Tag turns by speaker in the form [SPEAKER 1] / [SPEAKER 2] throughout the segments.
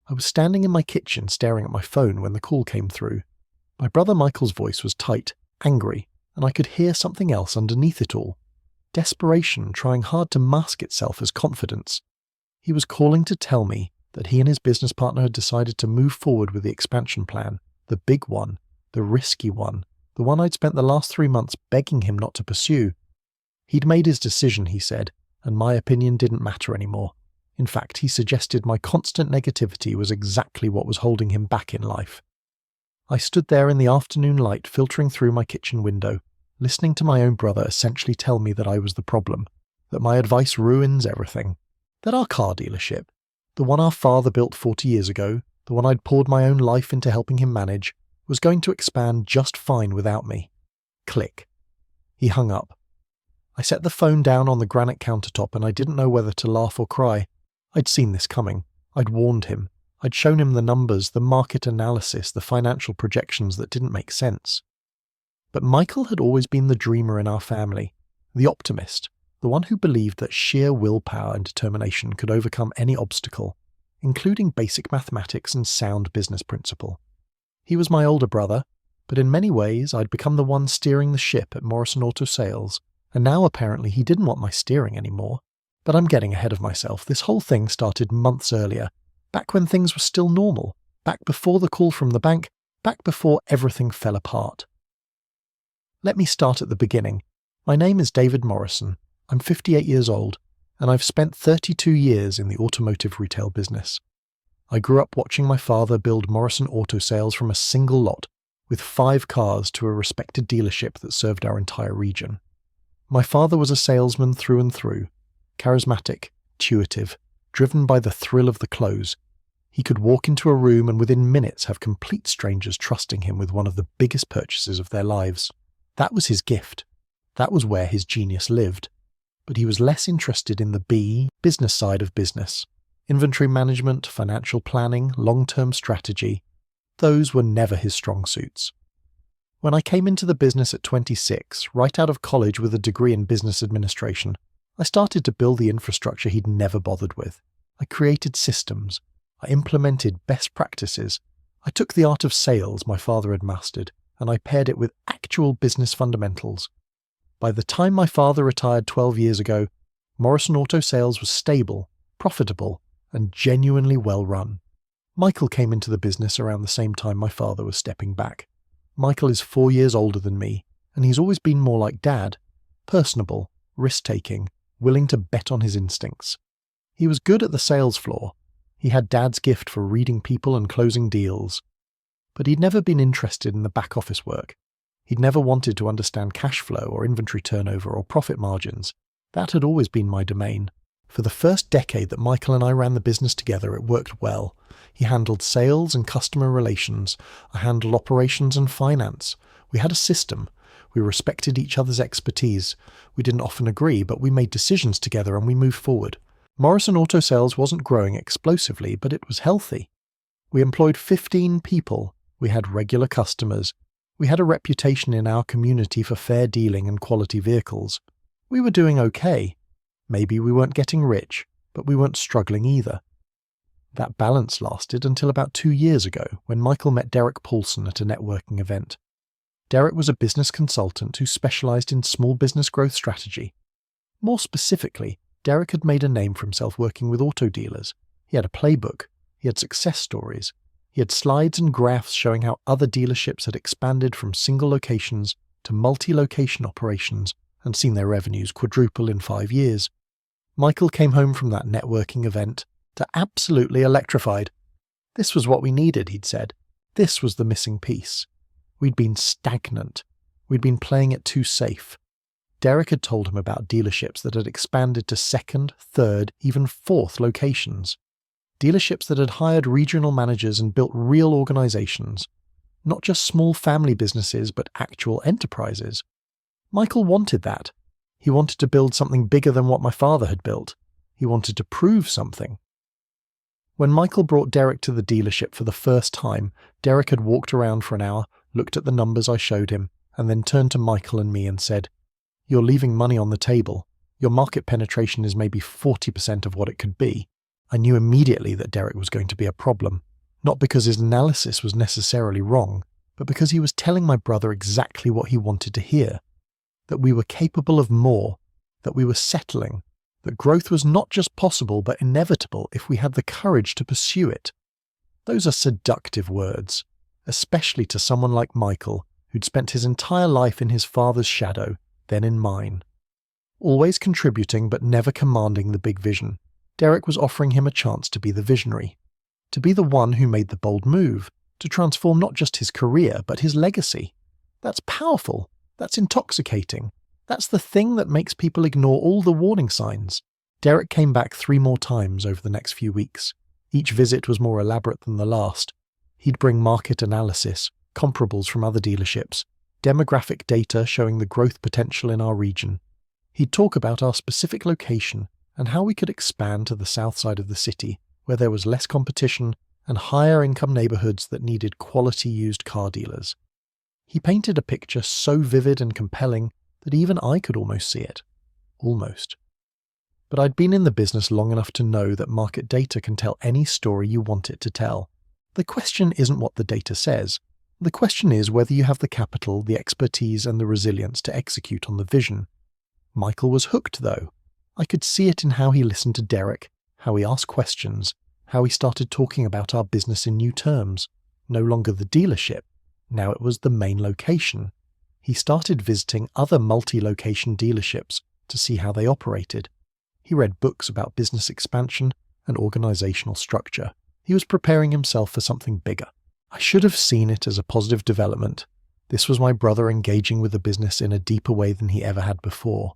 [SPEAKER 1] I was standing in my kitchen staring at my phone when the call came through. My brother Michael's voice was tight, angry, and I could hear something else underneath it all. Desperation trying hard to mask itself as confidence. He was calling to tell me that he and his business partner had decided to move forward with the expansion plan, the big one, the risky one, the one I'd spent the last 3 months begging him not to pursue. He'd made his decision, he said, and my opinion didn't matter anymore. In fact, he suggested my constant negativity was exactly what was holding him back in life. I stood there in the afternoon light filtering through my kitchen window, listening to my own brother essentially tell me that I was the problem, that my advice ruins everything, that our car dealership, the one our father built 40 years ago, the one I'd poured my own life into helping him manage, was going to expand just fine without me. Click. He hung up. I set the phone down on the granite countertop and I didn't know whether to laugh or cry. I'd seen this coming. I'd warned him. I'd shown him the numbers, the market analysis, the financial projections that didn't make sense. But Michael had always been the dreamer in our family, the optimist, the one who believed that sheer willpower and determination could overcome any obstacle, including basic mathematics and sound business principle. He was my older brother, but in many ways I'd become the one steering the ship at Morrison Auto Sales, and now apparently he didn't want my steering anymore. But I'm getting ahead of myself. This whole thing started months earlier, back when things were still normal, back before the call from the bank, back before everything fell apart. Let me start at the beginning. My name is David Morrison. I'm 58 years old, and I've spent 32 years in the automotive retail business. I grew up watching my father build Morrison Auto Sales from a single lot, with 5 cars to a respected dealership that served our entire region. My father was a salesman through and through, charismatic, intuitive, driven by the thrill of the close. He could walk into a room and within minutes have complete strangers trusting him with one of the biggest purchases of their lives. That was his gift. That was where his genius lived. But he was less interested in the business side of business. Inventory management, financial planning, long-term strategy. Those were never his strong suits. When I came into the business at 26, right out of college with a degree in business administration, I started to build the infrastructure he'd never bothered with. I created systems. I implemented best practices. I took the art of sales my father had mastered, and I paired it with actual business fundamentals. By the time my father retired 12 years ago, Morrison Auto Sales was stable, profitable, and genuinely well run. Michael came into the business around the same time my father was stepping back. Michael is 4 years older than me, and he's always been more like Dad, personable, risk-taking, willing to bet on his instincts. He was good at the sales floor. He had Dad's gift for reading people and closing deals. But he'd never been interested in the back office work. He'd never wanted to understand cash flow or inventory turnover or profit margins. That had always been my domain. For the first decade that Michael and I ran the business together, it worked well. He handled sales and customer relations. I handled operations and finance. We had a system. We respected each other's expertise. We didn't often agree, but we made decisions together and we moved forward. Morrison Auto Sales wasn't growing explosively, but it was healthy. We employed 15 people. We had regular customers. We had a reputation in our community for fair dealing and quality vehicles. We were doing okay. Maybe we weren't getting rich, but we weren't struggling either. That balance lasted until about 2 years ago when Michael met Derek Paulson at a networking event. Derek was a business consultant who specialized in small business growth strategy. More specifically, Derek had made a name for himself working with auto dealers. He had a playbook. He had success stories. He had slides and graphs showing how other dealerships had expanded from single locations to multi-location operations and seen their revenues quadruple in 5 years. Michael came home from that networking event absolutely electrified. This was what we needed, he'd said. This was the missing piece. We'd been stagnant. We'd been playing it too safe. Derek had told him about dealerships that had expanded to 2nd, 3rd, even 4th locations. Dealerships that had hired regional managers and built real organizations. Not just small family businesses, but actual enterprises. Michael wanted that. He wanted to build something bigger than what my father had built. He wanted to prove something. When Michael brought Derek to the dealership for the first time, Derek had walked around for an hour, looked at the numbers I showed him, and then turned to Michael and me and said, "You're leaving money on the table. Your market penetration is maybe 40% of what it could be. I knew immediately that Derek was going to be a problem, not because his analysis was necessarily wrong, but because he was telling my brother exactly what he wanted to hear. That we were capable of more, that we were settling, that growth was not just possible but inevitable if we had the courage to pursue it. Those are seductive words, especially to someone like Michael, who'd spent his entire life in his father's shadow, then in mine. Always contributing but never commanding the big vision, Derek was offering him a chance to be the visionary, to be the one who made the bold move, to transform not just his career but his legacy. That's powerful. That's intoxicating. That's the thing that makes people ignore all the warning signs. Derek came back 3 more times over the next few weeks. Each visit was more elaborate than the last. He'd bring market analysis, comparables from other dealerships, demographic data showing the growth potential in our region. He'd talk about our specific location and how we could expand to the south side of the city, where there was less competition and higher income neighborhoods that needed quality used car dealers. He painted a picture so vivid and compelling that even I could almost see it. Almost. But I'd been in the business long enough to know that market data can tell any story you want it to tell. The question isn't what the data says. The question is whether you have the capital, the expertise, and the resilience to execute on the vision. Michael was hooked, though. I could see it in how he listened to Derek, how he asked questions, how he started talking about our business in new terms. No longer the dealership. Now it was the main location. He started visiting other multi-location dealerships to see how they operated. He read books about business expansion and organizational structure. He was preparing himself for something bigger. I should have seen it as a positive development. This was my brother engaging with the business in a deeper way than he ever had before.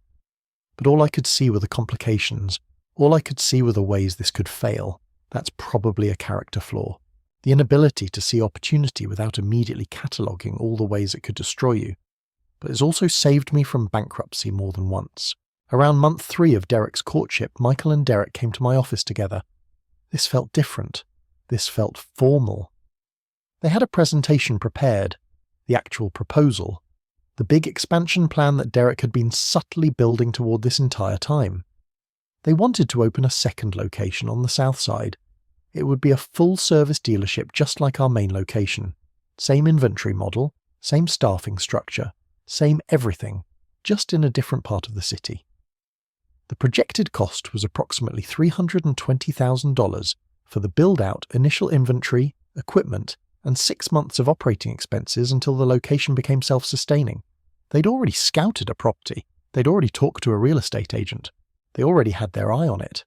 [SPEAKER 1] But all I could see were the complications. All I could see were the ways this could fail. That's probably a character flaw. The inability to see opportunity without immediately cataloguing all the ways it could destroy you. But it's also saved me from bankruptcy more than once. Around month 3 of Derek's courtship, Michael and Derek came to my office together. This felt different. This felt formal. They had a presentation prepared, the actual proposal, the big expansion plan that Derek had been subtly building toward this entire time. They wanted to open a second location on the south side. It would be a full-service dealership just like our main location. Same inventory model, same staffing structure, same everything, just in a different part of the city. The projected cost was approximately $320,000 for the build-out, initial inventory, equipment, and 6 months of operating expenses until the location became self-sustaining. They'd already scouted a property. They'd already talked to a real estate agent. They already had their eye on it.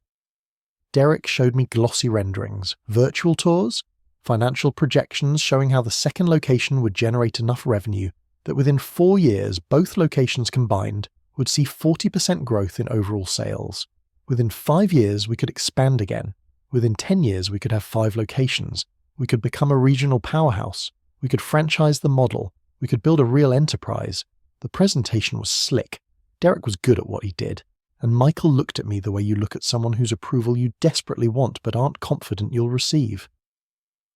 [SPEAKER 1] Derek showed me glossy renderings, virtual tours, financial projections showing how the second location would generate enough revenue that within 4 years, both locations combined would see 40% growth in overall sales. Within 5 years, we could expand again. Within 10 years, we could have 5 locations. We could become a regional powerhouse. We could franchise the model. We could build a real enterprise. The presentation was slick. Derek was good at what he did. And Michael looked at me the way you look at someone whose approval you desperately want but aren't confident you'll receive.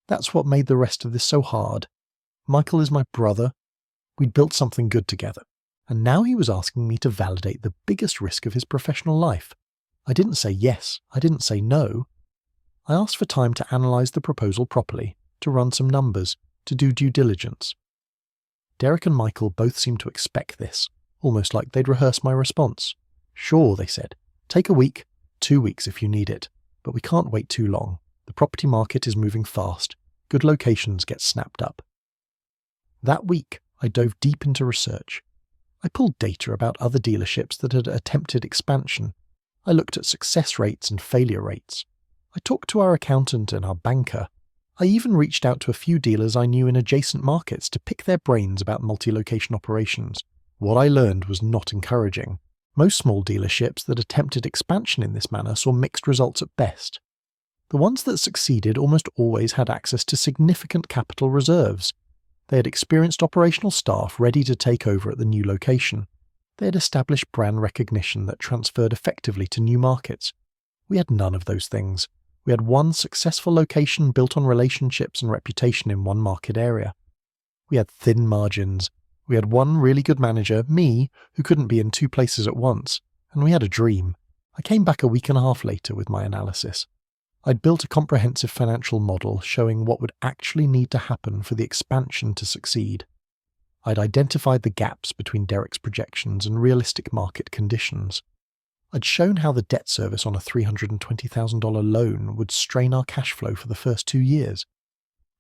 [SPEAKER 1] That's what made the rest of this so hard. Michael is my brother. We'd built something good together. And now he was asking me to validate the biggest risk of his professional life. I didn't say yes. I didn't say no. I asked for time to analyze the proposal properly, to run some numbers, to do due diligence. Derek and Michael both seemed to expect this, almost like they'd rehearsed my response. Sure, they said. Take a week, 2 weeks if you need it, but we can't wait too long. The property market is moving fast. Good locations get snapped up. That week, I dove deep into research. I pulled data about other dealerships that had attempted expansion. I looked at success rates and failure rates. I talked to our accountant and our banker. I even reached out to a few dealers I knew in adjacent markets to pick their brains about multi-location operations. What I learned was not encouraging. Most small dealerships that attempted expansion in this manner saw mixed results at best. The ones that succeeded almost always had access to significant capital reserves. They had experienced operational staff ready to take over at the new location. They had established brand recognition that transferred effectively to new markets. We had none of those things. We had one successful location built on relationships and reputation in one market area. We had thin margins. We had one really good manager, me, who couldn't be in 2 places at once, and we had a dream. I came back a week and a half later with my analysis. I'd built a comprehensive financial model showing what would actually need to happen for the expansion to succeed. I'd identified the gaps between Derek's projections and realistic market conditions. I'd shown how the debt service on a $320,000 loan would strain our cash flow for the first 2 years.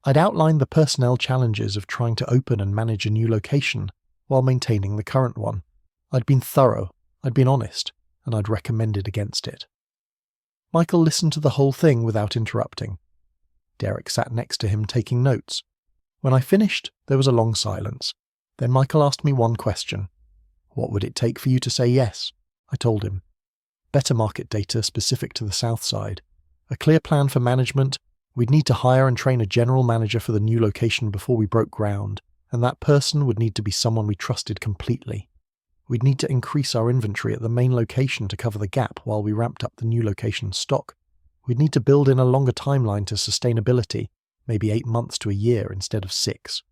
[SPEAKER 1] I'd outlined the personnel challenges of trying to open and manage a new location while maintaining the current one. I'd been thorough, I'd been honest, and I'd recommended against it. Michael listened to the whole thing without interrupting. Derek sat next to him taking notes. When I finished, there was a long silence. Then Michael asked me one question. What would it take for you to say yes? I told him. Better market data specific to the south side. A clear plan for management. We'd need to hire and train a general manager for the new location before we broke ground, and that person would need to be someone we trusted completely. We'd need to increase our inventory at the main location to cover the gap while we ramped up the new location stock. We'd need to build in a longer timeline to sustainability, maybe 8 months to a year instead of 6.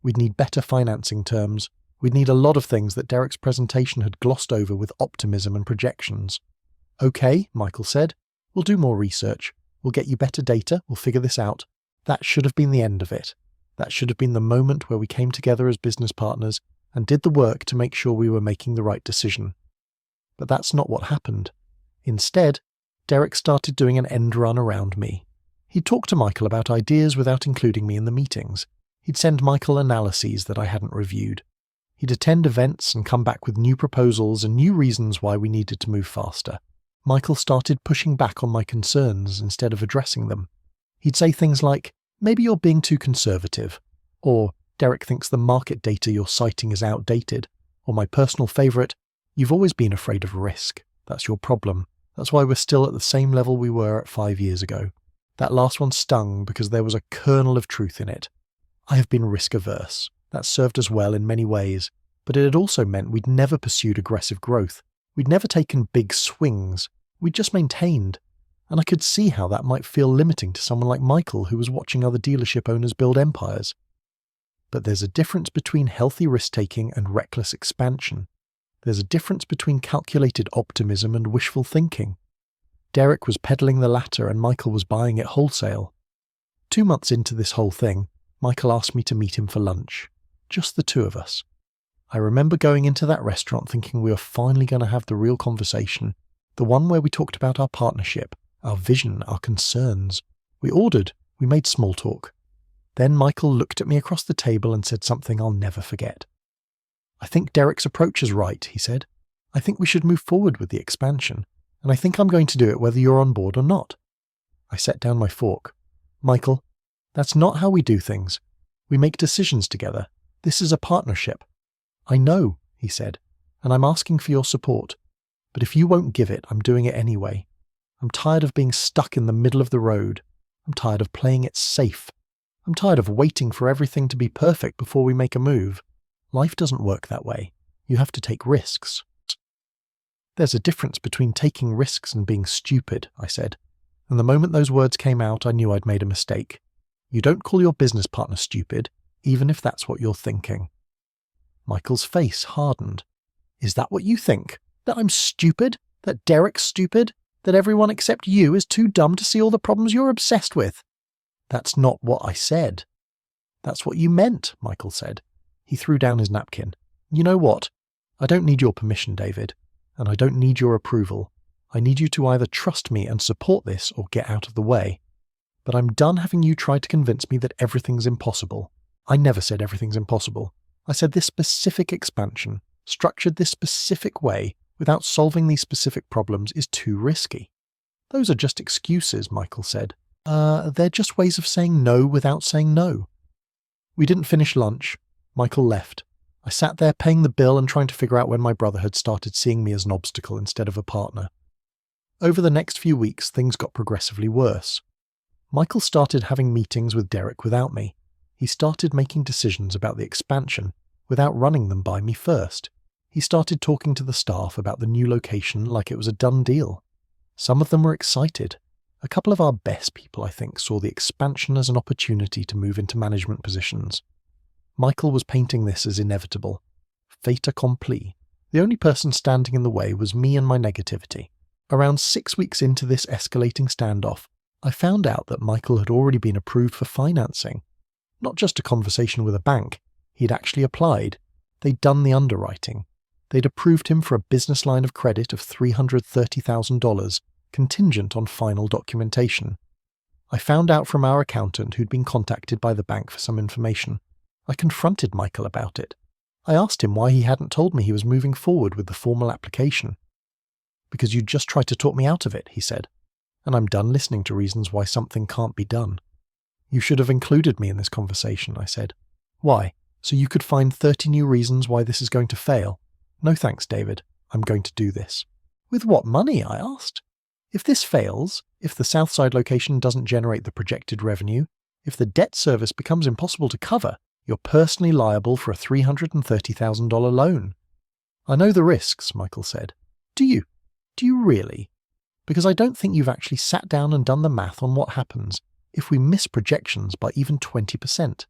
[SPEAKER 1] We'd need better financing terms. We'd need a lot of things that Derek's presentation had glossed over with optimism and projections. Okay, Michael said. We'll do more research. We'll get you better data. We'll figure this out. That should have been the end of it. That should have been the moment where we came together as business partners and did the work to make sure we were making the right decision. But that's not what happened. Instead, Derek started doing an end run around me. He'd talk to Michael about ideas without including me in the meetings. He'd send Michael analyses that I hadn't reviewed. He'd attend events and come back with new proposals and new reasons why we needed to move faster. Michael started pushing back on my concerns instead of addressing them. He'd say things like, maybe you're being too conservative, or Derek thinks the market data you're citing is outdated, or my personal favourite, you've always been afraid of risk. That's your problem. That's why we're still at the same level we were at 5 years ago. That last one stung because there was a kernel of truth in it. I have been risk-averse. That served us well in many ways, but it had also meant we'd never pursued aggressive growth. We'd never taken big swings. We'd just maintained. And I could see how that might feel limiting to someone like Michael who was watching other dealership owners build empires. But there's a difference between healthy risk-taking and reckless expansion. There's a difference between calculated optimism and wishful thinking. Derek was peddling the latter and Michael was buying it wholesale. 2 months into this whole thing, Michael asked me to meet him for lunch. Just the two of us. I remember going into that restaurant thinking we were finally going to have the real conversation, the one where we talked about our partnership, our vision, our concerns. We ordered, we made small talk. Then Michael looked at me across the table and said something I'll never forget. I think Derek's approach is right, he said. I think we should move forward with the expansion, and I think I'm going to do it whether you're on board or not. I set down my fork. Michael, that's not how we do things. We make decisions together. This is a partnership. I know, he said, and I'm asking for your support. But if you won't give it, I'm doing it anyway. I'm tired of being stuck in the middle of the road. I'm tired of playing it safe. I'm tired of waiting for everything to be perfect before we make a move. Life doesn't work that way. You have to take risks. There's a difference between taking risks and being stupid, I said. And the moment those words came out, I knew I'd made a mistake. You don't call your business partner stupid, even if that's what you're thinking. Michael's face hardened. Is that what you think? That I'm stupid? That Derek's stupid? That everyone except you is too dumb to see all the problems you're obsessed with? That's not what I said. That's what you meant, Michael said. He threw down his napkin. You know what? I don't need your permission, David, and I don't need your approval. I need you to either trust me and support this or get out of the way. But I'm done having you try to convince me that everything's impossible. I never said everything's impossible. I said this specific expansion, structured this specific way, without solving these specific problems, is too risky. Those are just excuses, Michael said. They're just ways of saying no without saying no. We didn't finish lunch. Michael left. I sat there paying the bill and trying to figure out when my brother had started seeing me as an obstacle instead of a partner. Over the next few weeks, things got progressively worse. Michael started having meetings with Derek without me. He started making decisions about the expansion without running them by me first. He started talking to the staff about the new location like it was a done deal. Some of them were excited. A couple of our best people, I think, saw the expansion as an opportunity to move into management positions. Michael was painting this as inevitable. Fait accompli. The only person standing in the way was me and my negativity. Around 6 weeks into this escalating standoff, I found out that Michael had already been approved for financing. Not just a conversation with a bank, he'd actually applied. They'd done the underwriting. They'd approved him for a business line of credit of $330,000, contingent on final documentation. I found out from our accountant who'd been contacted by the bank for some information. I confronted Michael about it. I asked him why he hadn't told me he was moving forward with the formal application. "Because you'd just tried to talk me out of it," he said, "and I'm done listening to reasons why something can't be done." "You should have included me in this conversation," I said. "Why? So you could find 30 new reasons why this is going to fail?" "No thanks, David. I'm going to do this." "With what money?" I asked. "If this fails, if the Southside location doesn't generate the projected revenue, if the debt service becomes impossible to cover, you're personally liable for a $330,000 loan." "I know the risks," Michael said. "Do you? Do you really? Because I don't think you've actually sat down and done the math on what happens if we miss projections by even 20%.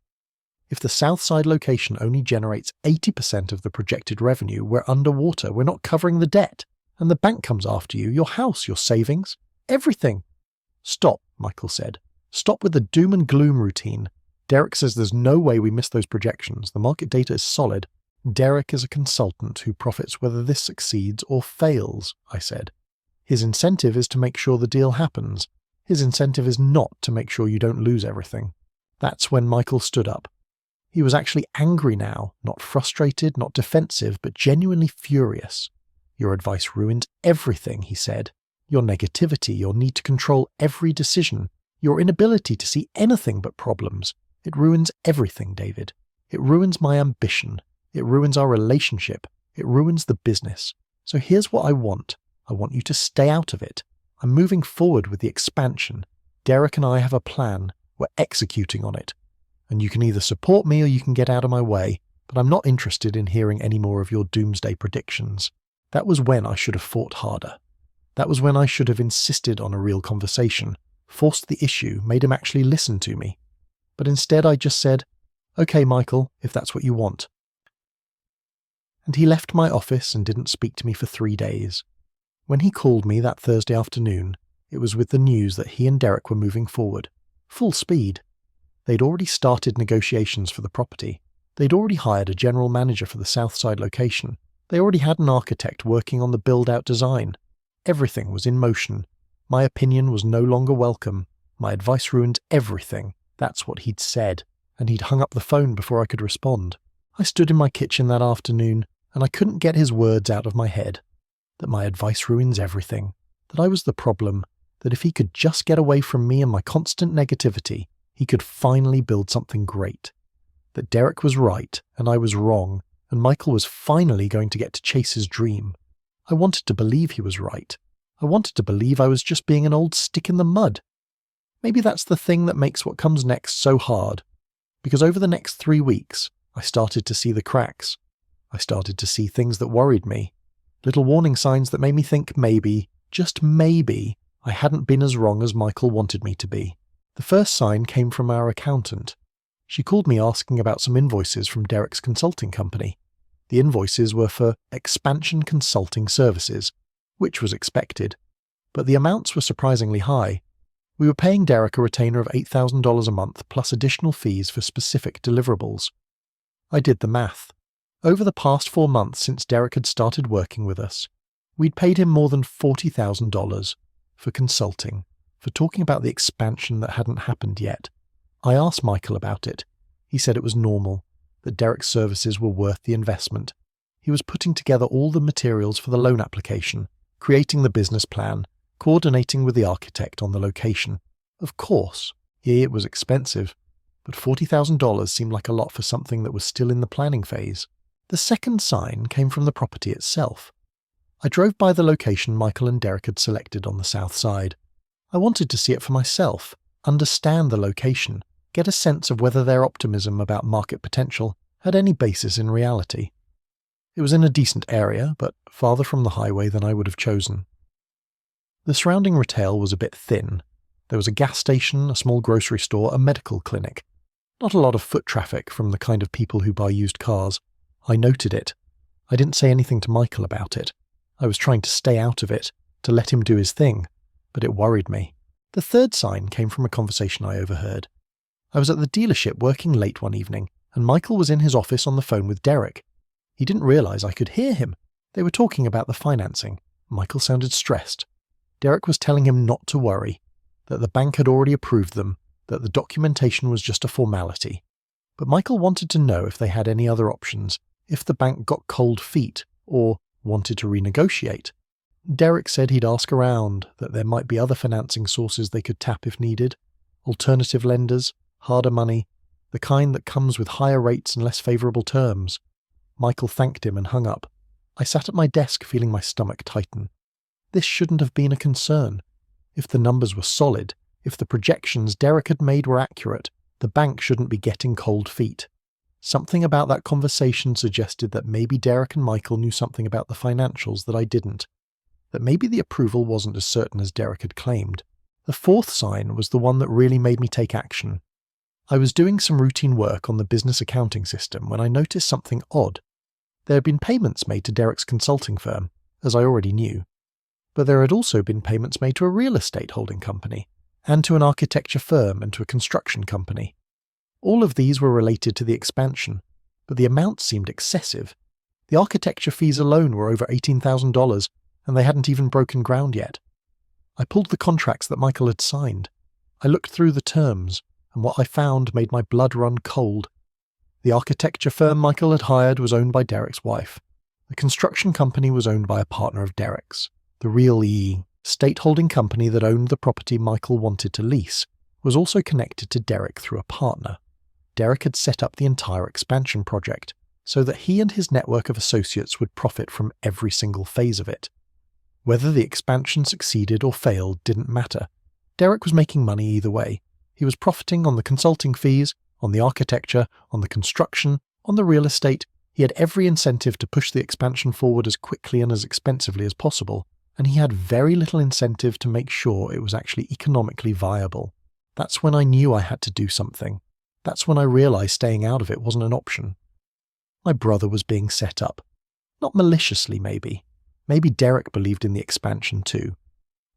[SPEAKER 1] If the Southside location only generates 80% of the projected revenue, we're underwater, we're not covering the debt, and the bank comes after you, your house, your savings, everything." "Stop," Michael said. "Stop with the doom and gloom routine. Derek says there's no way we miss those projections. The market data is solid. Derek is a consultant who profits whether this succeeds or fails," I said. "His incentive is to make sure the deal happens. His incentive is not to make sure you don't lose everything." That's when Michael stood up. He was actually angry now, not frustrated, not defensive, but genuinely furious. "Your advice ruined everything," he said. "Your negativity, your need to control every decision, your inability to see anything but problems. It ruins everything, David. It ruins my ambition. It ruins our relationship. It ruins the business. So here's what I want. I want you to stay out of it. I'm moving forward with the expansion. Derek and I have a plan. We're executing on it. And you can either support me or you can get out of my way, but I'm not interested in hearing any more of your doomsday predictions." That was when I should have fought harder. That was when I should have insisted on a real conversation, forced the issue, made him actually listen to me. But instead I just said, "Okay, Michael, if that's what you want." And he left my office and didn't speak to me for 3 days. When he called me that Thursday afternoon, it was with the news that he and Derek were moving forward. Full speed. They'd already started negotiations for the property. They'd already hired a general manager for the Southside location. They already had an architect working on the build-out design. Everything was in motion. My opinion was no longer welcome. My advice ruined everything. That's what he'd said. And he'd hung up the phone before I could respond. I stood in my kitchen that afternoon, and I couldn't get his words out of my head. That my advice ruins everything. That I was the problem. That if he could just get away from me and my constant negativity, he could finally build something great. That Derek was right, and I was wrong, and Michael was finally going to get to chase his dream. I wanted to believe he was right. I wanted to believe I was just being an old stick in the mud. Maybe that's the thing that makes what comes next so hard. Because over the next 3 weeks, I started to see the cracks. I started to see things that worried me. Little warning signs that made me think maybe, just maybe, I hadn't been as wrong as Michael wanted me to be. The first sign came from our accountant. She called me asking about some invoices from Derek's consulting company. The invoices were for expansion consulting services, which was expected, but the amounts were surprisingly high. We were paying Derek a retainer of $8,000 a month plus additional fees for specific deliverables. I did the math. Over the past 4 months since Derek had started working with us, we'd paid him more than $40,000 for consulting, for talking about the expansion that hadn't happened yet. I asked Michael about it. He said it was normal, that Derek's services were worth the investment. He was putting together all the materials for the loan application, creating the business plan, coordinating with the architect on the location. Of course, yeah, it was expensive, but $40,000 seemed like a lot for something that was still in the planning phase. The second sign came from the property itself. I drove by the location Michael and Derek had selected on the south side. I wanted to see it for myself, understand the location, get a sense of whether their optimism about market potential had any basis in reality. It was in a decent area, but farther from the highway than I would have chosen. The surrounding retail was a bit thin. There was a gas station, a small grocery store, a medical clinic. Not a lot of foot traffic from the kind of people who buy used cars. I noted it. I didn't say anything to Michael about it. I was trying to stay out of it, to let him do his thing, but it worried me. The third sign came from a conversation I overheard. I was at the dealership working late one evening, and Michael was in his office on the phone with Derek. He didn't realise I could hear him. They were talking about the financing. Michael sounded stressed. Derek was telling him not to worry, that the bank had already approved them, that the documentation was just a formality. But Michael wanted to know if they had any other options, if the bank got cold feet, or wanted to renegotiate. Derek said he'd ask around, that there might be other financing sources they could tap if needed, alternative lenders, harder money, the kind that comes with higher rates and less favourable terms. Michael thanked him and hung up. I sat at my desk feeling my stomach tighten. This shouldn't have been a concern. If the numbers were solid, if the projections Derek had made were accurate, the bank shouldn't be getting cold feet. Something about that conversation suggested that maybe Derek and Michael knew something about the financials that I didn't. That maybe the approval wasn't as certain as Derek had claimed. The fourth sign was the one that really made me take action. I was doing some routine work on the business accounting system when I noticed something odd. There had been payments made to Derek's consulting firm, as I already knew. But there had also been payments made to a real estate holding company, and to an architecture firm and to a construction company. All of these were related to the expansion, but the amounts seemed excessive. The architecture fees alone were over $18,000, and they hadn't even broken ground yet. I pulled the contracts that Michael had signed. I looked through the terms, and what I found made my blood run cold. The architecture firm Michael had hired was owned by Derek's wife. The construction company was owned by a partner of Derek's. The real state-holding company that owned the property Michael wanted to lease was also connected to Derek through a partner. Derek had set up the entire expansion project, so that he and his network of associates would profit from every single phase of it. Whether the expansion succeeded or failed didn't matter. Derek was making money either way. He was profiting on the consulting fees, on the architecture, on the construction, on the real estate. He had every incentive to push the expansion forward as quickly and as expensively as possible, and he had very little incentive to make sure it was actually economically viable. That's when I knew I had to do something. That's when I realised staying out of it wasn't an option. My brother was being set up. Not maliciously, maybe. Maybe Derek believed in the expansion too.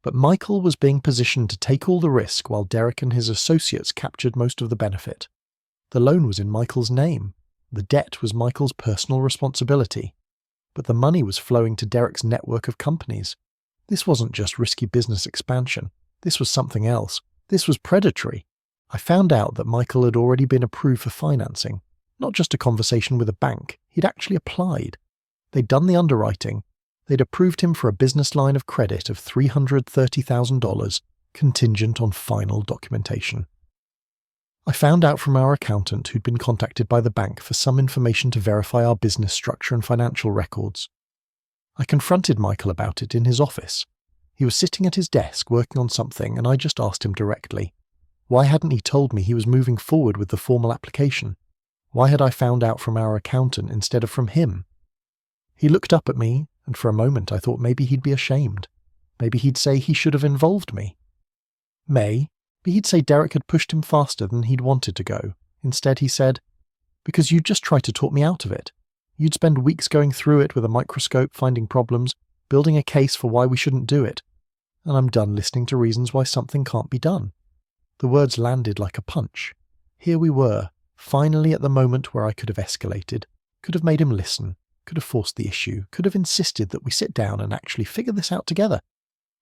[SPEAKER 1] But Michael was being positioned to take all the risk while Derek and his associates captured most of the benefit. The loan was in Michael's name. The debt was Michael's personal responsibility. But the money was flowing to Derek's network of companies. This wasn't just risky business expansion. This was something else. This was predatory. I found out that Michael had already been approved for financing. Not just a conversation with a bank. He'd actually applied. They'd done the underwriting. They'd approved him for a business line of credit of $330,000, contingent on final documentation. I found out from our accountant who'd been contacted by the bank for some information to verify our business structure and financial records. I confronted Michael about it in his office. He was sitting at his desk working on something, and I just asked him directly. Why hadn't he told me he was moving forward with the formal application? Why had I found out from our accountant instead of from him? He looked up at me, and for a moment I thought maybe he'd be ashamed. Maybe he'd say he should have involved me. Maybe he'd say Derek had pushed him faster than he'd wanted to go. Instead he said, "Because you'd just try to talk me out of it. You'd spend weeks going through it with a microscope, finding problems, building a case for why we shouldn't do it. And I'm done listening to reasons why something can't be done." The words landed like a punch. Here we were, finally at the moment where I could have escalated, could have made him listen, could have forced the issue, could have insisted that we sit down and actually figure this out together.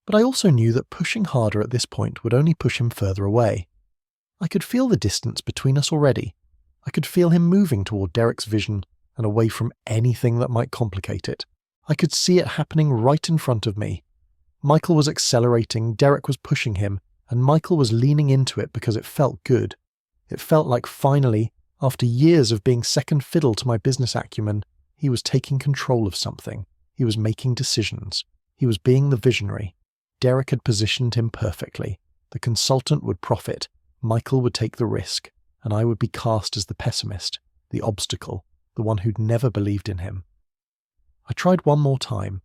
[SPEAKER 1] But I also knew that pushing harder at this point would only push him further away. I could feel the distance between us already. I could feel him moving toward Derek's vision and away from anything that might complicate it. I could see it happening right in front of me. Michael was accelerating, Derek was pushing him, and Michael was leaning into it because it felt good. It felt like finally, after years of being second fiddle to my business acumen, he was taking control of something. He was making decisions. He was being the visionary. Derek had positioned him perfectly. The consultant would profit, Michael would take the risk, and I would be cast as the pessimist, the obstacle, the one who'd never believed in him. I tried one more time.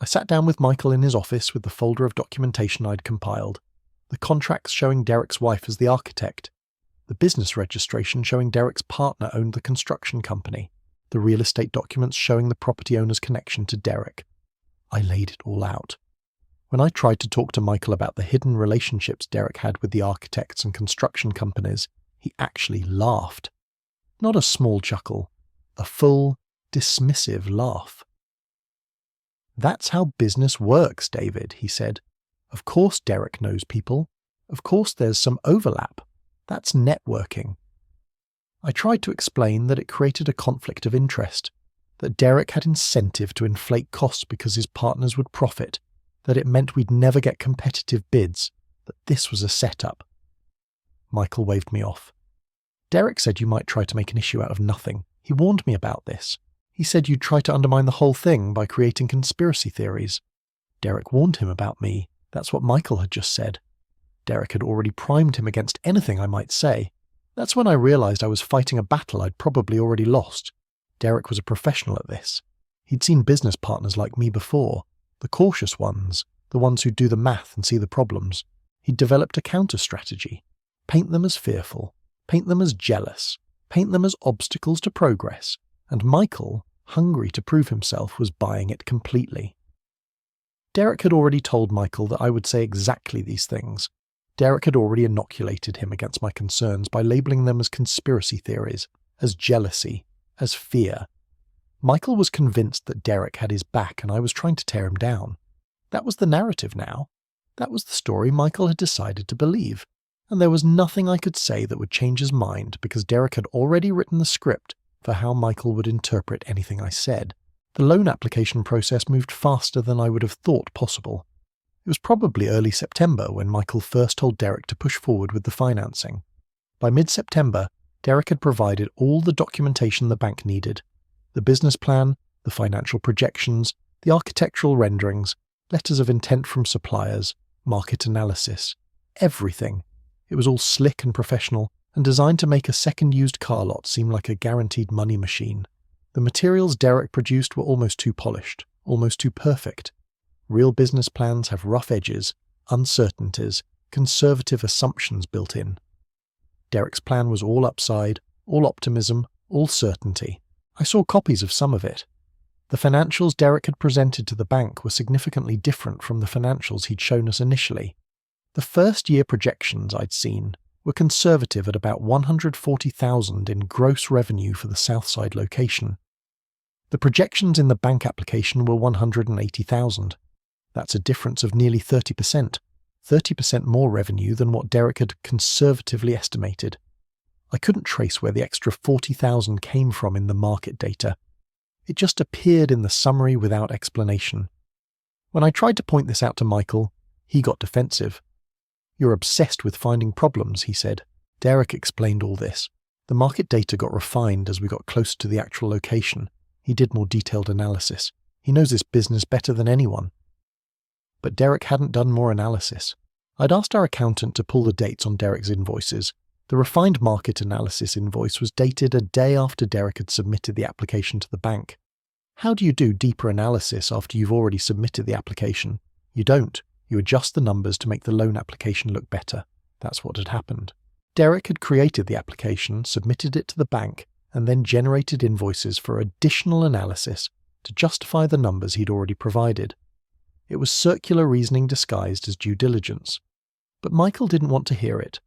[SPEAKER 1] I sat down with Michael in his office with the folder of documentation I'd compiled, the contracts showing Derek's wife as the architect, the business registration showing Derek's partner owned the construction company, the real estate documents showing the property owner's connection to Derek. I laid it all out. When I tried to talk to Michael about the hidden relationships Derek had with the architects and construction companies, he actually laughed. Not a small chuckle, a full, dismissive laugh. "That's how business works, David," he said. "Of course Derek knows people. Of course there's some overlap. That's networking." I tried to explain that it created a conflict of interest, that Derek had incentive to inflate costs because his partners would profit, that it meant we'd never get competitive bids, that this was a setup. Michael waved me off. "Derek said you might try to make an issue out of nothing. He warned me about this. He said you'd try to undermine the whole thing by creating conspiracy theories." Derek warned him about me. That's what Michael had just said. Derek had already primed him against anything I might say. That's when I realized I was fighting a battle I'd probably already lost. Derek was a professional at this. He'd seen business partners like me before, the cautious ones, the ones who do the math and see the problems. He'd developed a counter-strategy. Paint them as fearful, paint them as jealous, paint them as obstacles to progress, and Michael, hungry to prove himself, was buying it completely. Derek had already told Michael that I would say exactly these things. Derek had already inoculated him against my concerns by labeling them as conspiracy theories, as jealousy, as fear. Michael was convinced that Derek had his back and I was trying to tear him down. That was the narrative now. That was the story Michael had decided to believe. And there was nothing I could say that would change his mind because Derek had already written the script for how Michael would interpret anything I said. The loan application process moved faster than I would have thought possible. It was probably early September when Michael first told Derek to push forward with the financing. By mid-September, Derek had provided all the documentation the bank needed. The business plan, the financial projections, the architectural renderings, letters of intent from suppliers, market analysis. Everything. It was all slick and professional and designed to make a second-used car lot seem like a guaranteed money machine. The materials Derek produced were almost too polished, almost too perfect. Real business plans have rough edges, uncertainties, conservative assumptions built in. Derek's plan was all upside, all optimism, all certainty. I saw copies of some of it. The financials Derek had presented to the bank were significantly different from the financials he'd shown us initially. The first-year projections I'd seen were conservative at about $140,000 in gross revenue for the Southside location. The projections in the bank application were $180,000. That's a difference of nearly 30%, 30% more revenue than what Derek had conservatively estimated. I couldn't trace where the extra $40,000 came from in the market data. It just appeared in the summary without explanation. When I tried to point this out to Michael, he got defensive. "You're obsessed with finding problems," he said. Derek explained all this. The market data got refined as we got closer to the actual location. He did more detailed analysis. He knows this business better than anyone. But Derek hadn't done more analysis. I'd asked our accountant to pull the dates on Derek's invoices. The refined market analysis invoice was dated a day after Derek had submitted the application to the bank. How do you do deeper analysis after you've already submitted the application? You don't. You adjust the numbers to make the loan application look better. That's what had happened. Derek had created the application, submitted it to the bank, and then generated invoices for additional analysis to justify the numbers he'd already provided. It was circular reasoning disguised as due diligence. But Michael didn't want to hear it.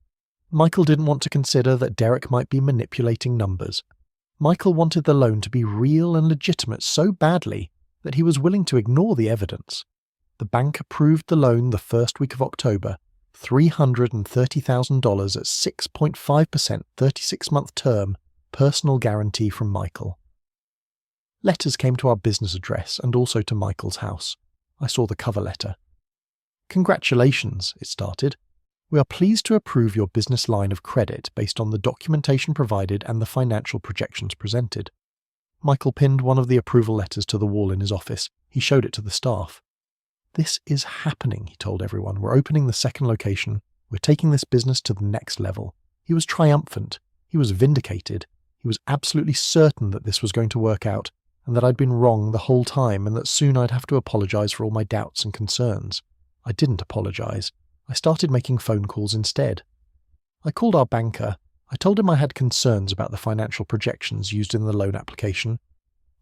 [SPEAKER 1] Michael didn't want to consider that Derek might be manipulating numbers. Michael wanted the loan to be real and legitimate so badly that he was willing to ignore the evidence. The bank approved the loan the first week of October, $330,000 at 6.5% 36-month term, personal guarantee from Michael. Letters came to our business address and also to Michael's house. I saw the cover letter. "Congratulations," it started. "We are pleased to approve your business line of credit based on the documentation provided and the financial projections presented." Michael pinned one of the approval letters to the wall in his office. He showed it to the staff. "This is happening," he told everyone. "We're opening the second location. We're taking this business to the next level." He was triumphant. He was vindicated. He was absolutely certain that this was going to work out, and that I'd been wrong the whole time and that soon I'd have to apologize for all my doubts and concerns. I didn't apologize. I started making phone calls instead. I called our banker. I told him I had concerns about the financial projections used in the loan application.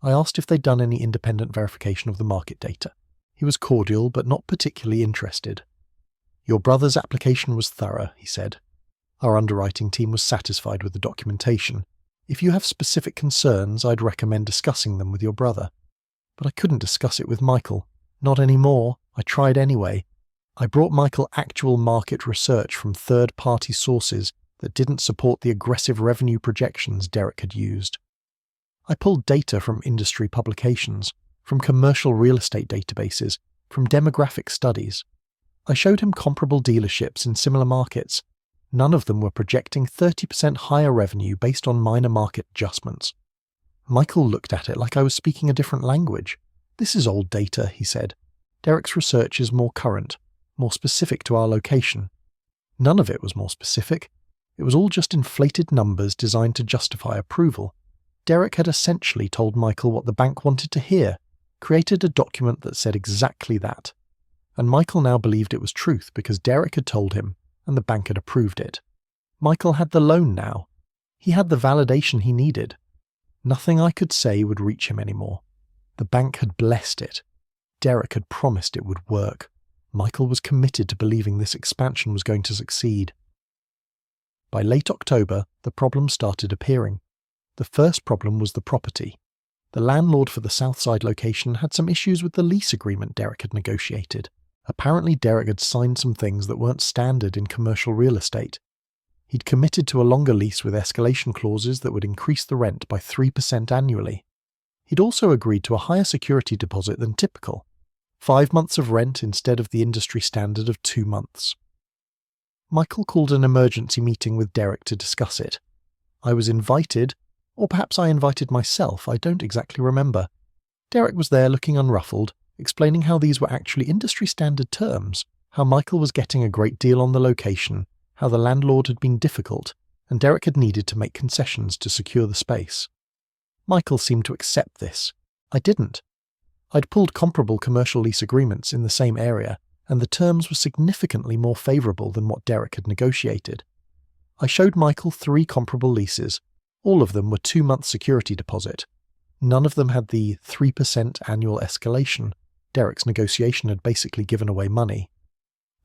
[SPEAKER 1] I asked if they'd done any independent verification of the market data. He was cordial but not particularly interested. "Your brother's application was thorough," he said. "Our underwriting team was satisfied with the documentation. If you have specific concerns, I'd recommend discussing them with your brother." But I couldn't discuss it with Michael. Not anymore. I tried anyway. I brought Michael actual market research from third-party sources that didn't support the aggressive revenue projections Derek had used. I pulled data from industry publications, from commercial real estate databases, from demographic studies. I showed him comparable dealerships in similar markets. None of them were projecting 30% higher revenue based on minor market adjustments. Michael looked at it like I was speaking a different language. "This is old data," he said. "Derek's research is more current, more specific to our location." None of it was more specific. It was all just inflated numbers designed to justify approval. Derek had essentially told Michael what the bank wanted to hear, created a document that said exactly that. And Michael now believed it was truth because Derek had told him, and the bank had approved it. Michael had the loan now. He had the validation he needed. Nothing I could say would reach him anymore. The bank had blessed it. Derek had promised it would work. Michael was committed to believing this expansion was going to succeed. By late October, the problems started appearing. The first problem was the property. The landlord for the Southside location had some issues with the lease agreement Derek had negotiated. Apparently Derek had signed some things that weren't standard in commercial real estate. He'd committed to a longer lease with escalation clauses that would increase the rent by 3% annually. He'd also agreed to a higher security deposit than typical, 5 months of rent instead of the industry standard of 2 months. Michael called an emergency meeting with Derek to discuss it. I was invited, or perhaps I invited myself, I don't exactly remember. Derek was there looking unruffled, explaining how these were actually industry standard terms, how Michael was getting a great deal on the location, how the landlord had been difficult, and Derek had needed to make concessions to secure the space. Michael seemed to accept this. I didn't. I'd pulled comparable commercial lease agreements in the same area, and the terms were significantly more favourable than what Derek had negotiated. I showed Michael 3 comparable leases. All of them were 2-month security deposit. None of them had the 3% annual escalation. Derek's negotiation had basically given away money.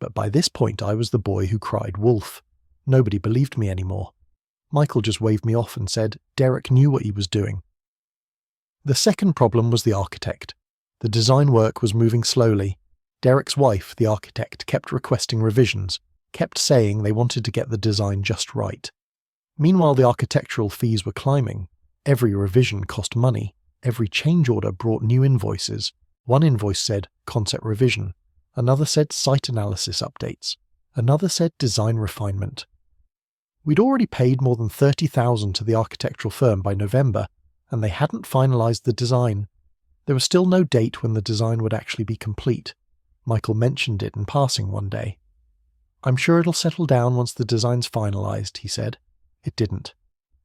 [SPEAKER 1] But by this point I was the boy who cried wolf. Nobody believed me anymore. Michael just waved me off and said Derek knew what he was doing. The second problem was the architect. The design work was moving slowly. Derek's wife, the architect, kept requesting revisions, kept saying they wanted to get the design just right. Meanwhile, the architectural fees were climbing. Every revision cost money. Every change order brought new invoices. One invoice said concept revision. Another said site analysis updates. Another said design refinement. We'd already paid more than $30,000 to the architectural firm by November, and they hadn't finalised the design. There was still no date when the design would actually be complete. Michael mentioned it in passing one day. "I'm sure it'll settle down once the design's finalised," he said. It didn't.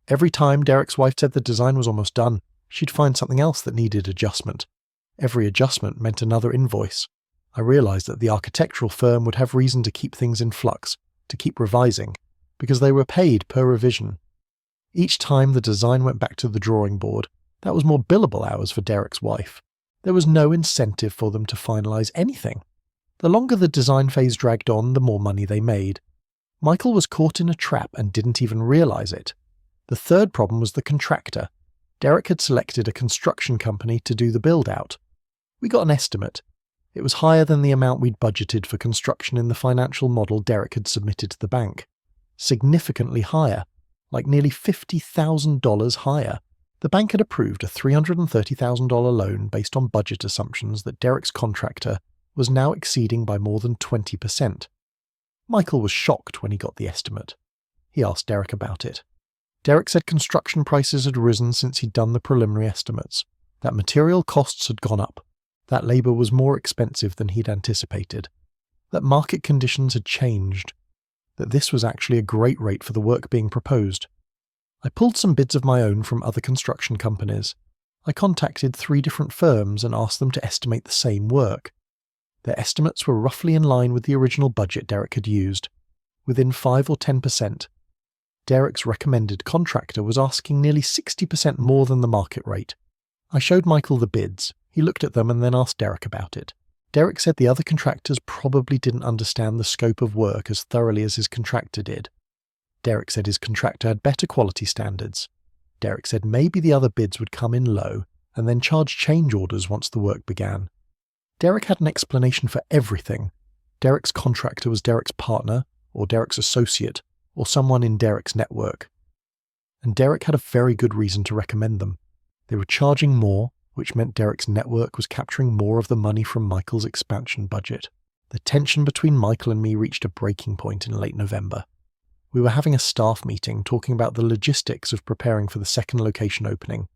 [SPEAKER 1] Every time Derek's wife said the design was almost done, she'd find something else that needed adjustment. Every adjustment meant another invoice. I realised that the architectural firm would have reason to keep things in flux, to keep revising, because they were paid per revision. Each time the design went back to the drawing board, that was more billable hours for Derek's wife. There was no incentive for them to finalise anything. The longer the design phase dragged on, the more money they made. Michael was caught in a trap and didn't even realise it. The third problem was the contractor. Derek had selected a construction company to do the build-out. We got an estimate. It was higher than the amount we'd budgeted for construction in the financial model Derek had submitted to the bank. Significantly higher, like nearly $50,000 higher. The bank had approved a $330,000 loan based on budget assumptions that Derek's contractor was now exceeding by more than 20%. Michael was shocked when he got the estimate. He asked Derek about it. Derek said construction prices had risen since he'd done the preliminary estimates, that material costs had gone up, that labour was more expensive than he'd anticipated, that market conditions had changed, that this was actually a great rate for the work being proposed. I pulled some bids of my own from other construction companies. I contacted 3 different firms and asked them to estimate the same work. Their estimates were roughly in line with the original budget Derek had used, within 5 or 10%. Derek's recommended contractor was asking nearly 60% more than the market rate. I showed Michael the bids. He looked at them and then asked Derek about it. Derek said the other contractors probably didn't understand the scope of work as thoroughly as his contractor did. Derek said his contractor had better quality standards. Derek said maybe the other bids would come in low and then charge change orders once the work began. Derek had an explanation for everything. Derek's contractor was Derek's partner, or Derek's associate, or someone in Derek's network. And Derek had a very good reason to recommend them. They were charging more, which meant Derek's network was capturing more of the money from Michael's expansion budget. The tension between Michael and me reached a breaking point in late November. We were having a staff meeting talking about the logistics of preparing for the second location opening.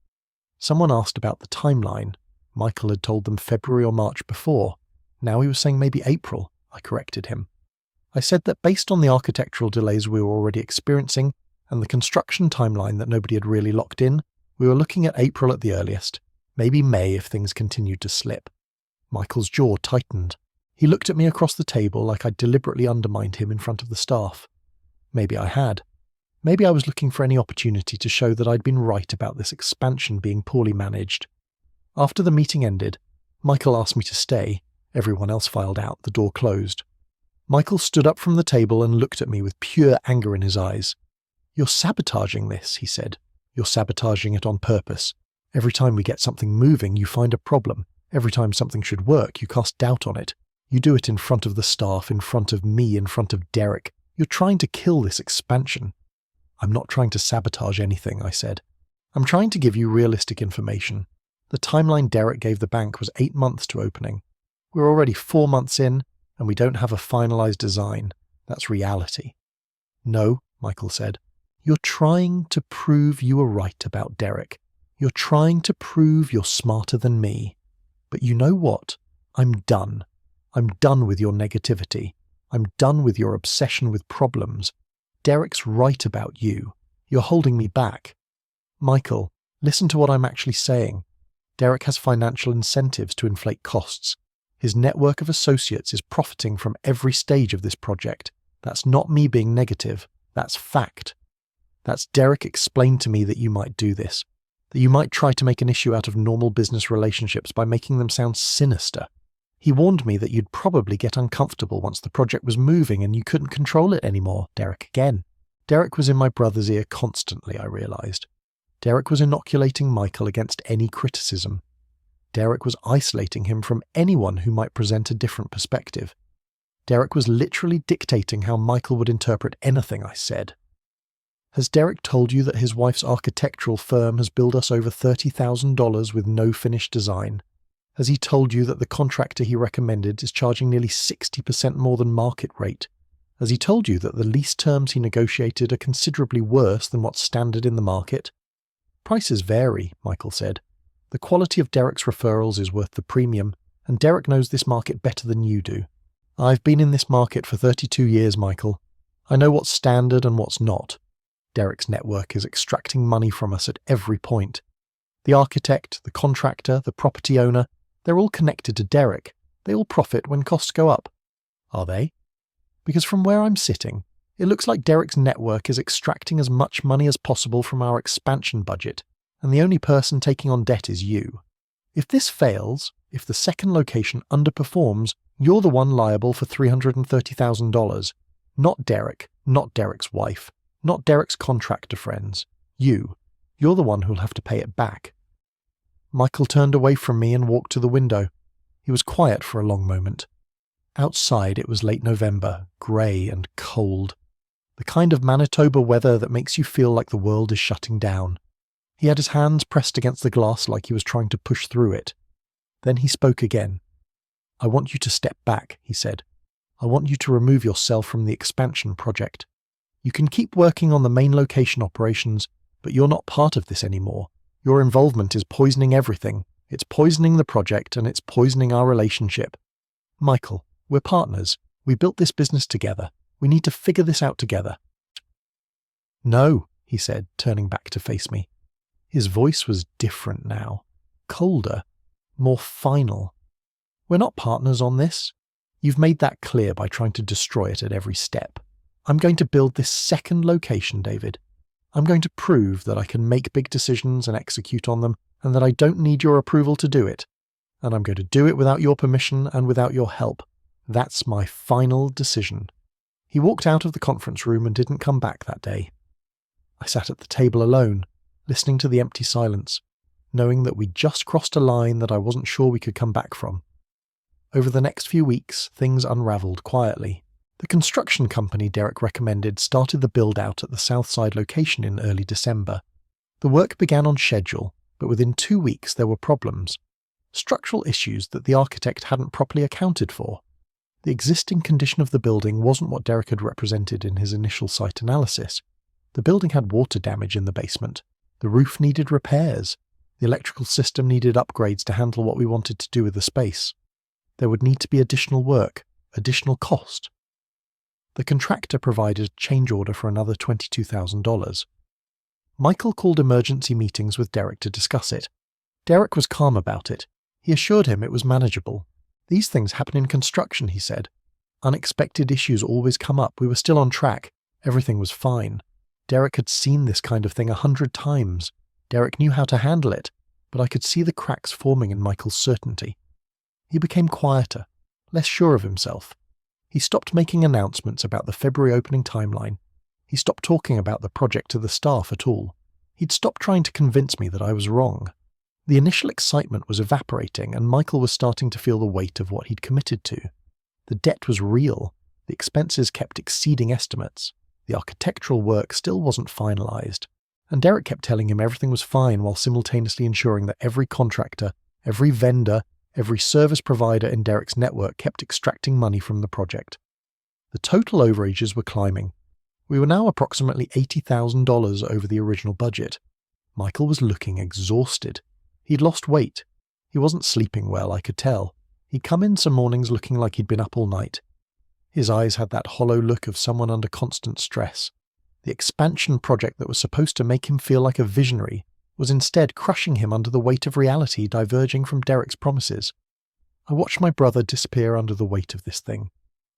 [SPEAKER 1] Someone asked about the timeline. Michael had told them February or March before. Now he was saying maybe April. I corrected him. I said that based on the architectural delays we were already experiencing and the construction timeline that nobody had really locked in, we were looking at April at the earliest, maybe May if things continued to slip. Michael's jaw tightened. He looked at me across the table like I'd deliberately undermined him in front of the staff. Maybe I had. Maybe I was looking for any opportunity to show that I'd been right about this expansion being poorly managed. After the meeting ended, Michael asked me to stay. Everyone else filed out, the door closed. Michael stood up from the table and looked at me with pure anger in his eyes. "You're sabotaging this," he said. "You're sabotaging it on purpose. Every time we get something moving, you find a problem. Every time something should work, you cast doubt on it. You do it in front of the staff, in front of me, in front of Derek. You're trying to kill this expansion." "I'm not trying to sabotage anything," I said. "I'm trying to give you realistic information. The timeline Derek gave the bank was 8 months to opening. We're already 4 months in, and we don't have a finalized design. That's reality." "No," Michael said. "You're trying to prove you were right about Derek. You're trying to prove you're smarter than me. But you know what? I'm done. I'm done with your negativity. I'm done with your obsession with problems. Derek's right about you. You're holding me back. Michael, listen to what I'm actually saying. Derek has financial incentives to inflate costs. His network of associates is profiting from every stage of this project. That's not me being negative. That's fact. That's Derek explained to me that you might do this, that you might try to make an issue out of normal business relationships by making them sound sinister. He warned me that you'd probably get uncomfortable once the project was moving and you couldn't control it anymore." Derek again. Derek was in my brother's ear constantly, I realized. Derek was inoculating Michael against any criticism. Derek was isolating him from anyone who might present a different perspective. Derek was literally dictating how Michael would interpret anything I said. "Has Derek told you that his wife's architectural firm has billed us over $30,000 with no finished design? Has he told you that the contractor he recommended is charging nearly 60% more than market rate? Has he told you that the lease terms he negotiated are considerably worse than what's standard in the market?" "Prices vary," Michael said. "The quality of Derek's referrals is worth the premium, and Derek knows this market better than you do. I've been in this market for 32 years, Michael. I know what's standard and what's not. Derek's network is extracting money from us at every point. The architect, the contractor, the property owner, they're all connected to Derek. They all profit when costs go up." "Are they?" "Because from where I'm sitting, it looks like Derek's network is extracting as much money as possible from our expansion budget, and the only person taking on debt is you. If this fails, if the second location underperforms, you're the one liable for $330,000. Not Derek, not Derek's wife, not Derek's contractor friends. You. You're the one who'll have to pay it back." Michael turned away from me and walked to the window. He was quiet for a long moment. Outside it was late November, grey and cold. The kind of Manitoba weather that makes you feel like the world is shutting down. He had his hands pressed against the glass like he was trying to push through it. Then he spoke again. "I want you to step back," he said. "I want you to remove yourself from the expansion project. You can keep working on the main location operations, but you're not part of this anymore. Your involvement is poisoning everything. It's poisoning the project and it's poisoning our relationship. Michael, we're partners. We built this business together. We need to figure this out together." "No," he said, turning back to face me. His voice was different now. Colder. More final. "We're not partners on this. You've made that clear by trying to destroy it at every step. I'm going to build this second location, David. I'm going to prove that I can make big decisions and execute on them, and that I don't need your approval to do it. and I'm going to do it without your permission and without your help. That's my final decision." He walked out of the conference room and didn't come back that day. I sat at the table alone, listening to the empty silence, knowing that we'd just crossed a line that I wasn't sure we could come back from. Over the next few weeks, things unravelled quietly. The construction company Derek recommended started the build-out at the Southside location in early December. The work began on schedule, but within 2 weeks there were problems. Structural issues that the architect hadn't properly accounted for. The existing condition of the building wasn't what Derek had represented in his initial site analysis. The building had water damage in the basement. The roof needed repairs. The electrical system needed upgrades to handle what we wanted to do with the space. There would need to be additional work, additional cost. The contractor provided a change order for another $22,000. Michael called emergency meetings with Derek to discuss it. Derek was calm about it. He assured him it was manageable. "These things happen in construction," he said. "Unexpected issues always come up. We were still on track. Everything was fine." Derek had seen this kind of thing 100 times. Derek knew how to handle it, but I could see the cracks forming in Michael's certainty. He became quieter, less sure of himself. He stopped making announcements about the February opening timeline. He stopped talking about the project to the staff at all. He'd stopped trying to convince me that I was wrong. The initial excitement was evaporating, and Michael was starting to feel the weight of what he'd committed to. The debt was real. The expenses kept exceeding estimates. The architectural work still wasn't finalised. And Derek kept telling him everything was fine while simultaneously ensuring that every contractor, every vendor, every service provider in Derek's network kept extracting money from the project. The total overages were climbing. We were now approximately $80,000 over the original budget. Michael was looking exhausted. He'd lost weight. He wasn't sleeping well, I could tell. He'd come in some mornings looking like he'd been up all night. His eyes had that hollow look of someone under constant stress. The expansion project that was supposed to make him feel like a visionary was instead crushing him under the weight of reality diverging from Derek's promises. I watched my brother disappear under the weight of this thing.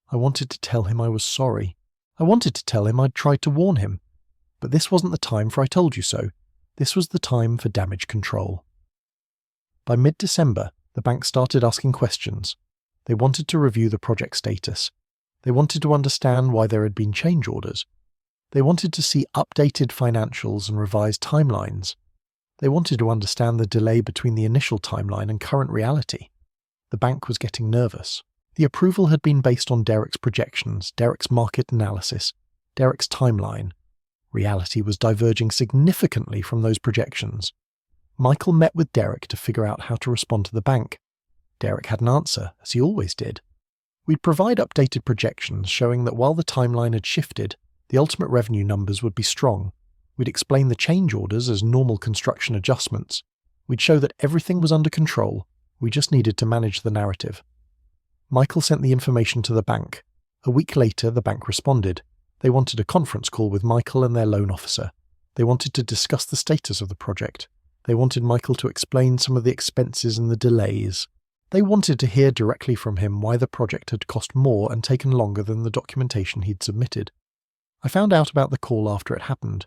[SPEAKER 1] I wanted to tell him I was sorry. I wanted to tell him I'd tried to warn him. But this wasn't the time for "I told you so." This was the time for damage control. By mid-December, the bank started asking questions. They wanted to review the project status. They wanted to understand why there had been change orders. They wanted to see updated financials and revised timelines. They wanted to understand the delay between the initial timeline and current reality. The bank was getting nervous. The approval had been based on Derek's projections, Derek's market analysis, Derek's timeline. Reality was diverging significantly from those projections. Michael met with Derek to figure out how to respond to the bank. Derek had an answer, as he always did. We'd provide updated projections showing that while the timeline had shifted, the ultimate revenue numbers would be strong. We'd explain the change orders as normal construction adjustments. We'd show that everything was under control. We just needed to manage the narrative. Michael sent the information to the bank. A week later, the bank responded. They wanted a conference call with Michael and their loan officer. They wanted to discuss the status of the project. They wanted Michael to explain some of the expenses and the delays. They wanted to hear directly from him why the project had cost more and taken longer than the documentation he'd submitted. I found out about the call after it happened.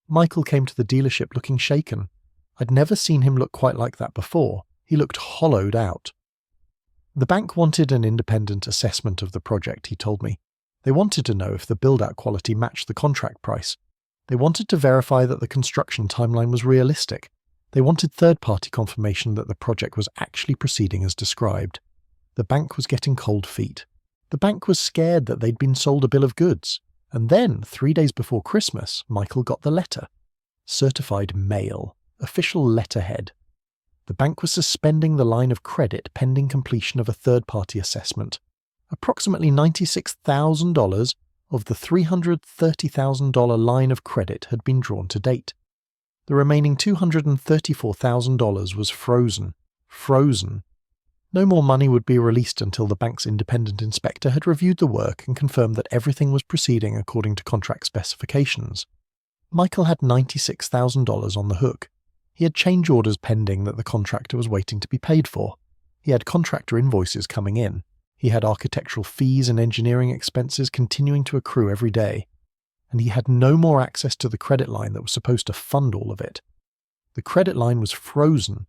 [SPEAKER 1] Michael came to the dealership looking shaken. I'd never seen him look quite like that before. He looked hollowed out. The bank wanted an independent assessment of the project, he told me. They wanted to know if the build-out quality matched the contract price. They wanted to verify that the construction timeline was realistic. They wanted third-party confirmation that the project was actually proceeding as described. The bank was getting cold feet. The bank was scared that they'd been sold a bill of goods. And then, 3 days before Christmas, Michael got the letter. Certified mail. Official letterhead. The bank was suspending the line of credit pending completion of a third-party assessment. Approximately $96,000 of the $330,000 line of credit had been drawn to date. The remaining $234,000 was frozen. Frozen. No more money would be released until the bank's independent inspector had reviewed the work and confirmed that everything was proceeding according to contract specifications. Michael had $96,000 on the hook. He had change orders pending that the contractor was waiting to be paid for. He had contractor invoices coming in. He had architectural fees and engineering expenses continuing to accrue every day. And he had no more access to the credit line that was supposed to fund all of it. The credit line was frozen.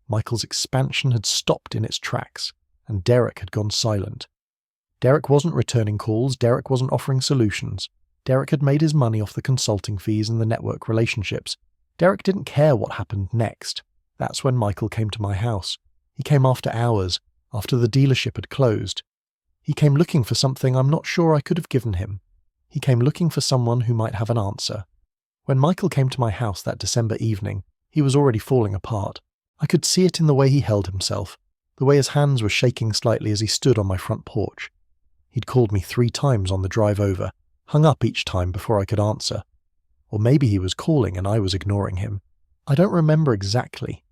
[SPEAKER 1] Michael's expansion had stopped in its tracks, and Derek had gone silent. Derek wasn't returning calls, Derek wasn't offering solutions. Derek had made his money off the consulting fees and the network relationships. Derek didn't care what happened next. That's when Michael came to my house. He came after hours, after the dealership had closed. He came looking for something I'm not sure I could have given him. He came looking for someone who might have an answer. When Michael came to my house that December evening, he was already falling apart. I could see it in the way he held himself, the way his hands were shaking slightly as he stood on my front porch. He'd called me 3 times on the drive over, hung up each time before I could answer. Or maybe he was calling and I was ignoring him. I don't remember exactly.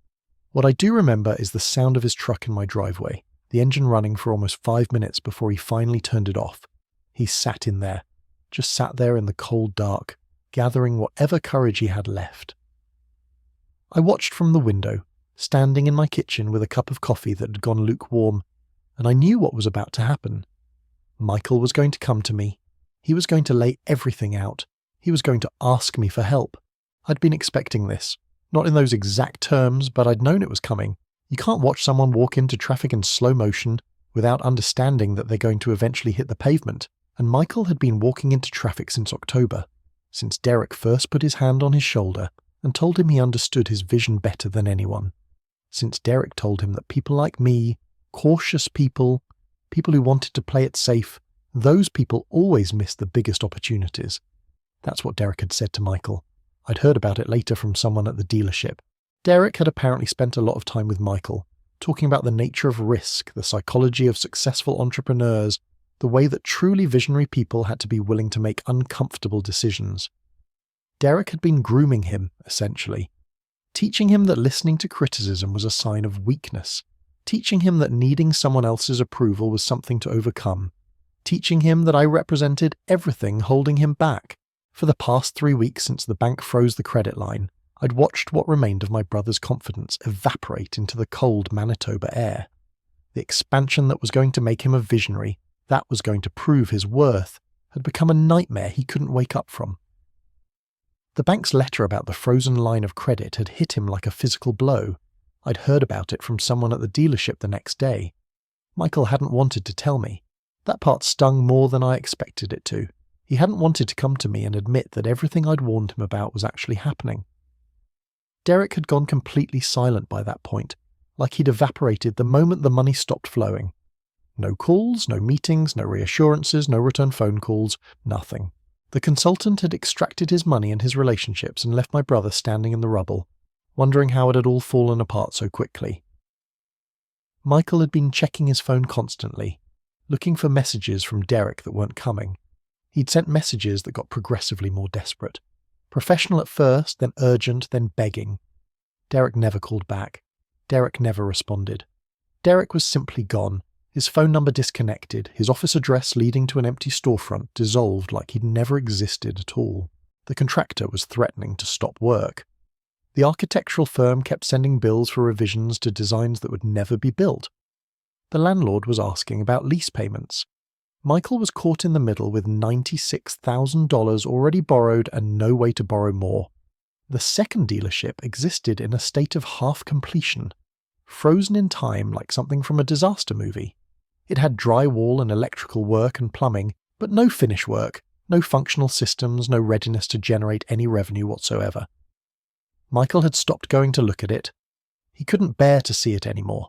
[SPEAKER 1] What I do remember is the sound of his truck in my driveway, the engine running for almost 5 minutes before he finally turned it off. He sat in there, just sat there in the cold dark, gathering whatever courage he had left. I watched from the window, standing in my kitchen with a cup of coffee that had gone lukewarm, and I knew what was about to happen. Michael was going to come to me. He was going to lay everything out. He was going to ask me for help. I'd been expecting this. Not in those exact terms, but I'd known it was coming. You can't watch someone walk into traffic in slow motion without understanding that they're going to eventually hit the pavement, and Michael had been walking into traffic since October, since Derek first put his hand on his shoulder and told him he understood his vision better than anyone. Since Derek told him that people like me, cautious people, people who wanted to play it safe, those people always missed the biggest opportunities. That's what Derek had said to Michael. I'd heard about it later from someone at the dealership. Derek had apparently spent a lot of time with Michael, talking about the nature of risk, the psychology of successful entrepreneurs, the way that truly visionary people had to be willing to make uncomfortable decisions. Derek had been grooming him, essentially, teaching him that listening to criticism was a sign of weakness, teaching him that needing someone else's approval was something to overcome, teaching him that I represented everything holding him back. For the past 3 weeks since the bank froze the credit line, I'd watched what remained of my brother's confidence evaporate into the cold Manitoba air. The expansion that was going to make him a visionary, that was going to prove his worth, had become a nightmare he couldn't wake up from. The bank's letter about the frozen line of credit had hit him like a physical blow. I'd heard about it from someone at the dealership the next day. Michael hadn't wanted to tell me. That part stung more than I expected it to. He hadn't wanted to come to me and admit that everything I'd warned him about was actually happening. Derek had gone completely silent by that point, like he'd evaporated the moment the money stopped flowing. No calls, no meetings, no reassurances, no return phone calls, nothing. The consultant had extracted his money and his relationships and left my brother standing in the rubble, wondering how it had all fallen apart so quickly. Michael had been checking his phone constantly, looking for messages from Derek that weren't coming. He'd sent messages that got progressively more desperate. Professional at first, then urgent, then begging. Derek never called back. Derek never responded. Derek was simply gone, his phone number disconnected, his office address leading to an empty storefront dissolved like he'd never existed at all. The contractor was threatening to stop work. The architectural firm kept sending bills for revisions to designs that would never be built. The landlord was asking about lease payments. Michael was caught in the middle with $96,000 already borrowed and no way to borrow more. The second dealership existed in a state of half-completion, frozen in time like something from a disaster movie. It had drywall and electrical work and plumbing, but no finish work, no functional systems, no readiness to generate any revenue whatsoever. Michael had stopped going to look at it. He couldn't bear to see it anymore.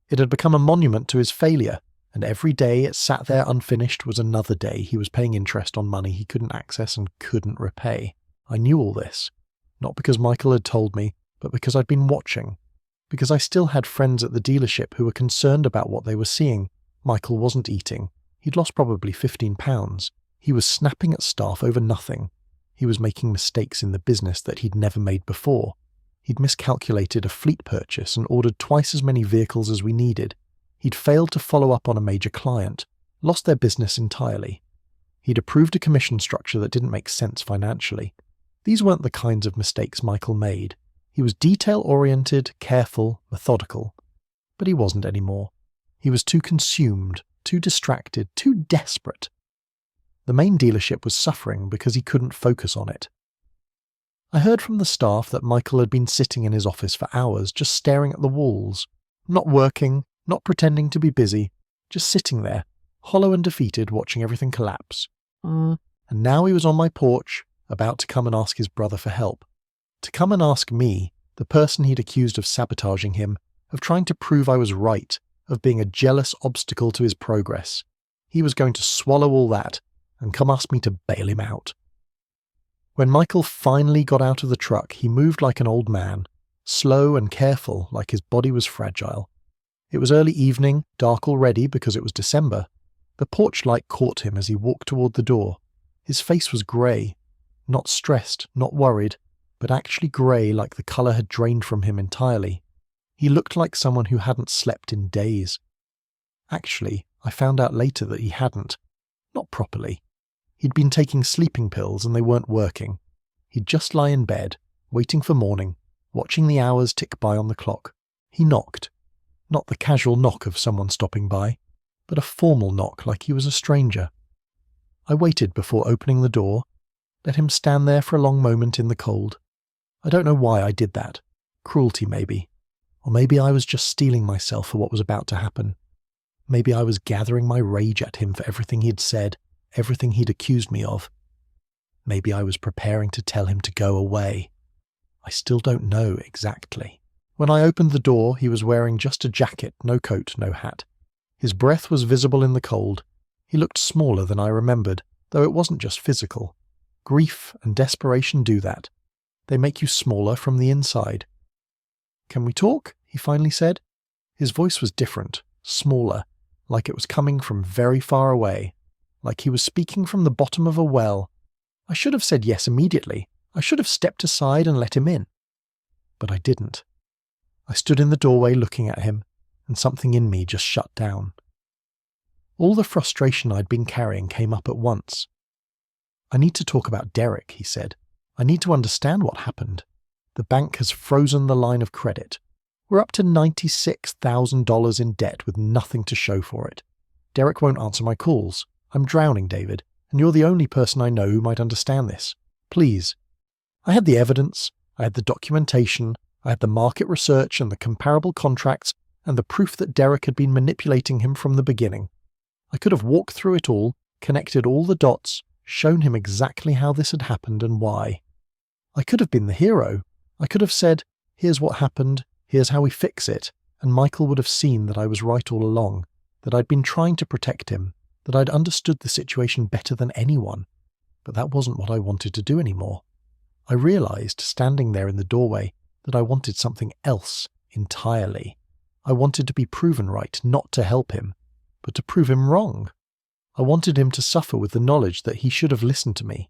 [SPEAKER 1] It had become a monument to his failure, and every day it sat there unfinished was another day he was paying interest on money he couldn't access and couldn't repay. I knew all this, not because Michael had told me, but because I'd been watching. Because I still had friends at the dealership who were concerned about what they were seeing. Michael wasn't eating. He'd lost probably 15 pounds. He was snapping at staff over nothing. He was making mistakes in the business that he'd never made before. He'd miscalculated a fleet purchase and ordered twice as many vehicles as we needed. He'd failed to follow up on a major client, lost their business entirely. He'd approved a commission structure that didn't make sense financially. These weren't the kinds of mistakes Michael made. He was detail-oriented, careful, methodical. But he wasn't anymore. He was too consumed, too distracted, too desperate. The main dealership was suffering because he couldn't focus on it. I heard from the staff that Michael had been sitting in his office for hours just staring at the walls, not working, not pretending to be busy, just sitting there, hollow and defeated, watching everything collapse. And now he was on my porch, about to come and ask his brother for help. To come and ask me, the person he'd accused of sabotaging him, of trying to prove I was right, of being a jealous obstacle to his progress. He was going to swallow all that and come ask me to bail him out. When Michael finally got out of the truck, he moved like an old man, slow and careful, like his body was fragile. It was early evening, dark already because it was December. The porch light caught him as he walked toward the door. His face was grey, not stressed, not worried, but actually grey, like the colour had drained from him entirely. He looked like someone who hadn't slept in days. Actually, I found out later that he hadn't. Not properly. He'd been taking sleeping pills and they weren't working. He'd just lie in bed, waiting for morning, watching the hours tick by on the clock. He knocked. Not the casual knock of someone stopping by, but a formal knock like he was a stranger. I waited before opening the door, let him stand there for a long moment in the cold. I don't know why I did that. Cruelty maybe. Or maybe I was just steeling myself for what was about to happen. Maybe I was gathering my rage at him for everything he'd said, everything he'd accused me of. Maybe I was preparing to tell him to go away. I still don't know exactly. When I opened the door, he was wearing just a jacket, no coat, no hat. His breath was visible in the cold. He looked smaller than I remembered, though it wasn't just physical. Grief and desperation do that. They make you smaller from the inside. "Can we talk?" he finally said. His voice was different, smaller, like it was coming from very far away, like he was speaking from the bottom of a well. I should have said yes immediately. I should have stepped aside and let him in. But I didn't. I stood in the doorway looking at him, and something in me just shut down. All the frustration I'd been carrying came up at once. "I need to talk about Derek," he said. "I need to understand what happened. The bank has frozen the line of credit. We're up to $96,000 in debt with nothing to show for it. Derek won't answer my calls. I'm drowning, David, and you're the only person I know who might understand this. Please." I had the evidence, I had the documentation, I had the market research and the comparable contracts and the proof that Derek had been manipulating him from the beginning. I could have walked through it all, connected all the dots, shown him exactly how this had happened and why. I could have been the hero. I could have said, "Here's what happened, here's how we fix it," and Michael would have seen that I was right all along, that I'd been trying to protect him, that I'd understood the situation better than anyone. But that wasn't what I wanted to do anymore. I realized, standing there in the doorway, that I wanted something else entirely. I wanted to be proven right, not to help him, but to prove him wrong. I wanted him to suffer with the knowledge that he should have listened to me.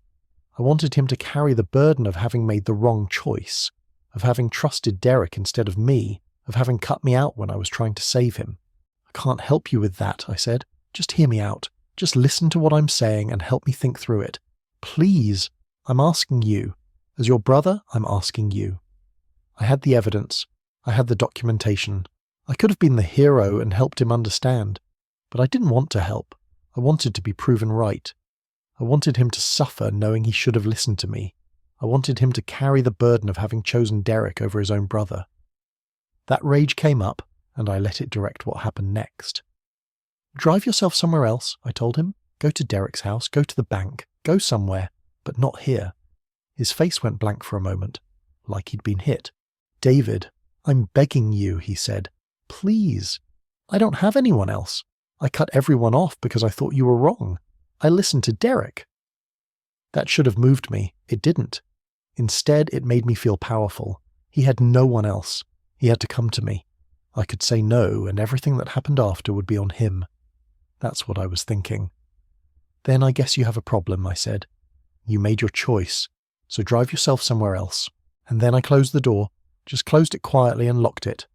[SPEAKER 1] I wanted him to carry the burden of having made the wrong choice, of having trusted Derek instead of me, of having cut me out when I was trying to save him. "I can't help you with that," I said. "Just hear me out. Just listen to what I'm saying and help me think through it. Please, I'm asking you. As your brother, I'm asking you." I had the evidence. I had the documentation. I could have been the hero and helped him understand. But I didn't want to help. I wanted to be proven right. I wanted him to suffer knowing he should have listened to me. I wanted him to carry the burden of having chosen Derek over his own brother. That rage came up, and I let it direct what happened next. "Drive yourself somewhere else," I told him. "Go to Derek's house, go to the bank, go somewhere, but not here." His face went blank for a moment, like he'd been hit. "David, I'm begging you," he said. "Please. I don't have anyone else. I cut everyone off because I thought you were wrong. I listened to Derek." That should have moved me. It didn't. Instead, it made me feel powerful. He had no one else. He had to come to me. I could say no, and everything that happened after would be on him. That's what I was thinking. "Then I guess you have a problem," I said. "You made your choice, so drive yourself somewhere else." And then I closed the door, just closed it quietly and locked it.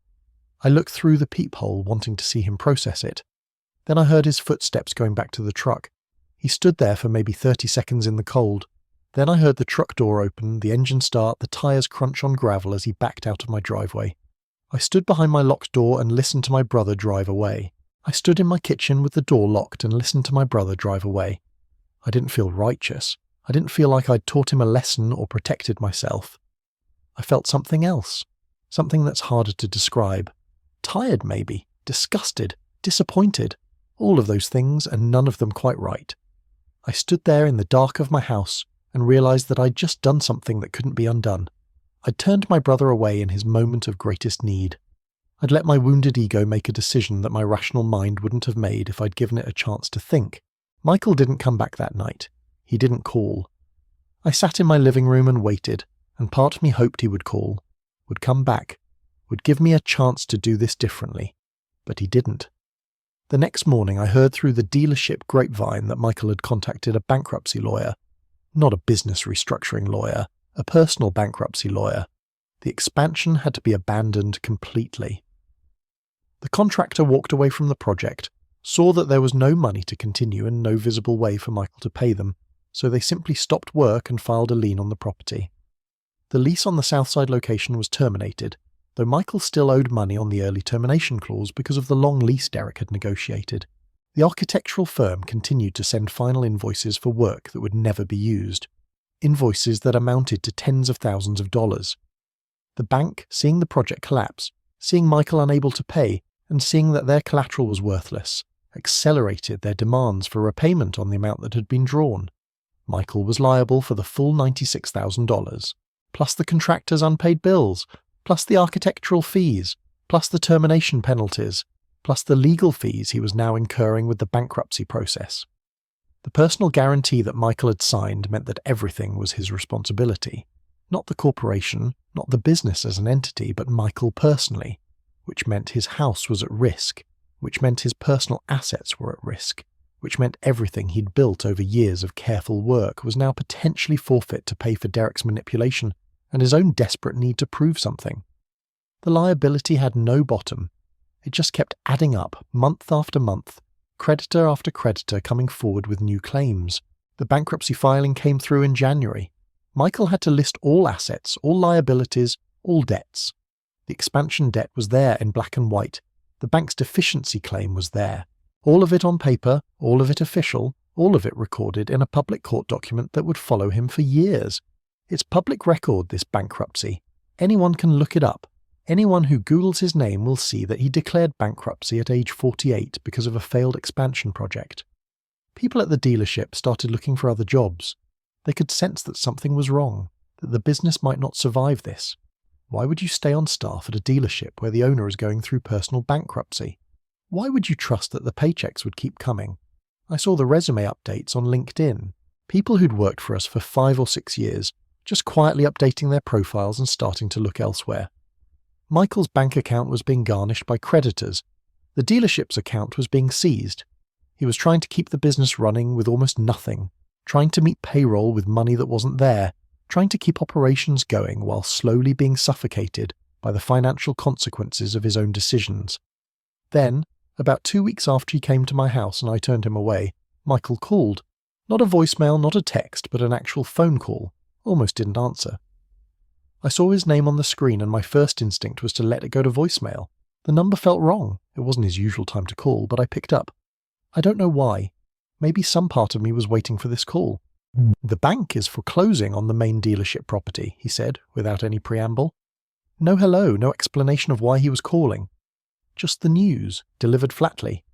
[SPEAKER 1] I looked through the peephole, wanting to see him process it. Then I heard his footsteps going back to the truck. He stood there for maybe 30 seconds in the cold. Then I heard the truck door open, the engine start, the tyres crunch on gravel as he backed out of my driveway. I stood behind my locked door and listened to my brother drive away. I stood in my kitchen with the door locked and listened to my brother drive away. I didn't feel righteous. I didn't feel like I'd taught him a lesson or protected myself. I felt something else, something that's harder to describe. Tired maybe, disgusted, disappointed, all of those things and none of them quite right. I stood there in the dark of my house and realised that I'd just done something that couldn't be undone. I'd turned my brother away in his moment of greatest need. I'd let my wounded ego make a decision that my rational mind wouldn't have made if I'd given it a chance to think. Michael didn't come back that night. He didn't call. I sat in my living room and waited, and part of me hoped he would call, would come back, would give me a chance to do this differently. But he didn't. The next morning I heard through the dealership grapevine that Michael had contacted a bankruptcy lawyer. Not a business restructuring lawyer, a personal bankruptcy lawyer. The expansion had to be abandoned completely. The contractor walked away from the project, saw that there was no money to continue and no visible way for Michael to pay them, so they simply stopped work and filed a lien on the property. The lease on the Southside location was terminated, though Michael still owed money on the early termination clause because of the long lease Derek had negotiated. The architectural firm continued to send final invoices for work that would never be used, invoices that amounted to tens of thousands of dollars. The bank, seeing the project collapse, seeing Michael unable to pay, and seeing that their collateral was worthless, accelerated their demands for repayment on the amount that had been drawn. Michael was liable for the full $96,000, plus the contractor's unpaid bills, plus the architectural fees, plus the termination penalties, plus the legal fees he was now incurring with the bankruptcy process. The personal guarantee that Michael had signed meant that everything was his responsibility. Not the corporation, not the business as an entity, but Michael personally, which meant his house was at risk, which meant his personal assets were at risk, which meant everything he'd built over years of careful work was now potentially forfeit to pay for Derek's manipulation and his own desperate need to prove something. The liability had no bottom. It just kept adding up, month after month, creditor after creditor coming forward with new claims. The bankruptcy filing came through in January. Michael had to list all assets, all liabilities, all debts. The expansion debt was there in black and white. The bank's deficiency claim was there. All of it on paper, all of it official, all of it recorded in a public court document that would follow him for years. It's public record, this bankruptcy. Anyone can look it up. Anyone who Googles his name will see that he declared bankruptcy at age 48 because of a failed expansion project. People at the dealership started looking for other jobs. They could sense that something was wrong, that the business might not survive this. Why would you stay on staff at a dealership where the owner is going through personal bankruptcy? Why would you trust that the paychecks would keep coming? I saw the resume updates on LinkedIn. People who'd worked for us for 5 or 6 years, just quietly updating their profiles and starting to look elsewhere. Michael's bank account was being garnished by creditors. The dealership's account was being seized. He was trying to keep the business running with almost nothing, trying to meet payroll with money that wasn't there, trying to keep operations going while slowly being suffocated by the financial consequences of his own decisions. Then, about 2 weeks after he came to my house and I turned him away, Michael called. Not a voicemail, not a text, but an actual phone call. Almost didn't answer. I saw his name on the screen and my first instinct was to let it go to voicemail. The number felt wrong. It wasn't his usual time to call, but I picked up. I don't know why. Maybe some part of me was waiting for this call. "The bank is foreclosing on the main dealership property," he said, without any preamble. No hello, no explanation of why he was calling. Just the news, delivered flatly.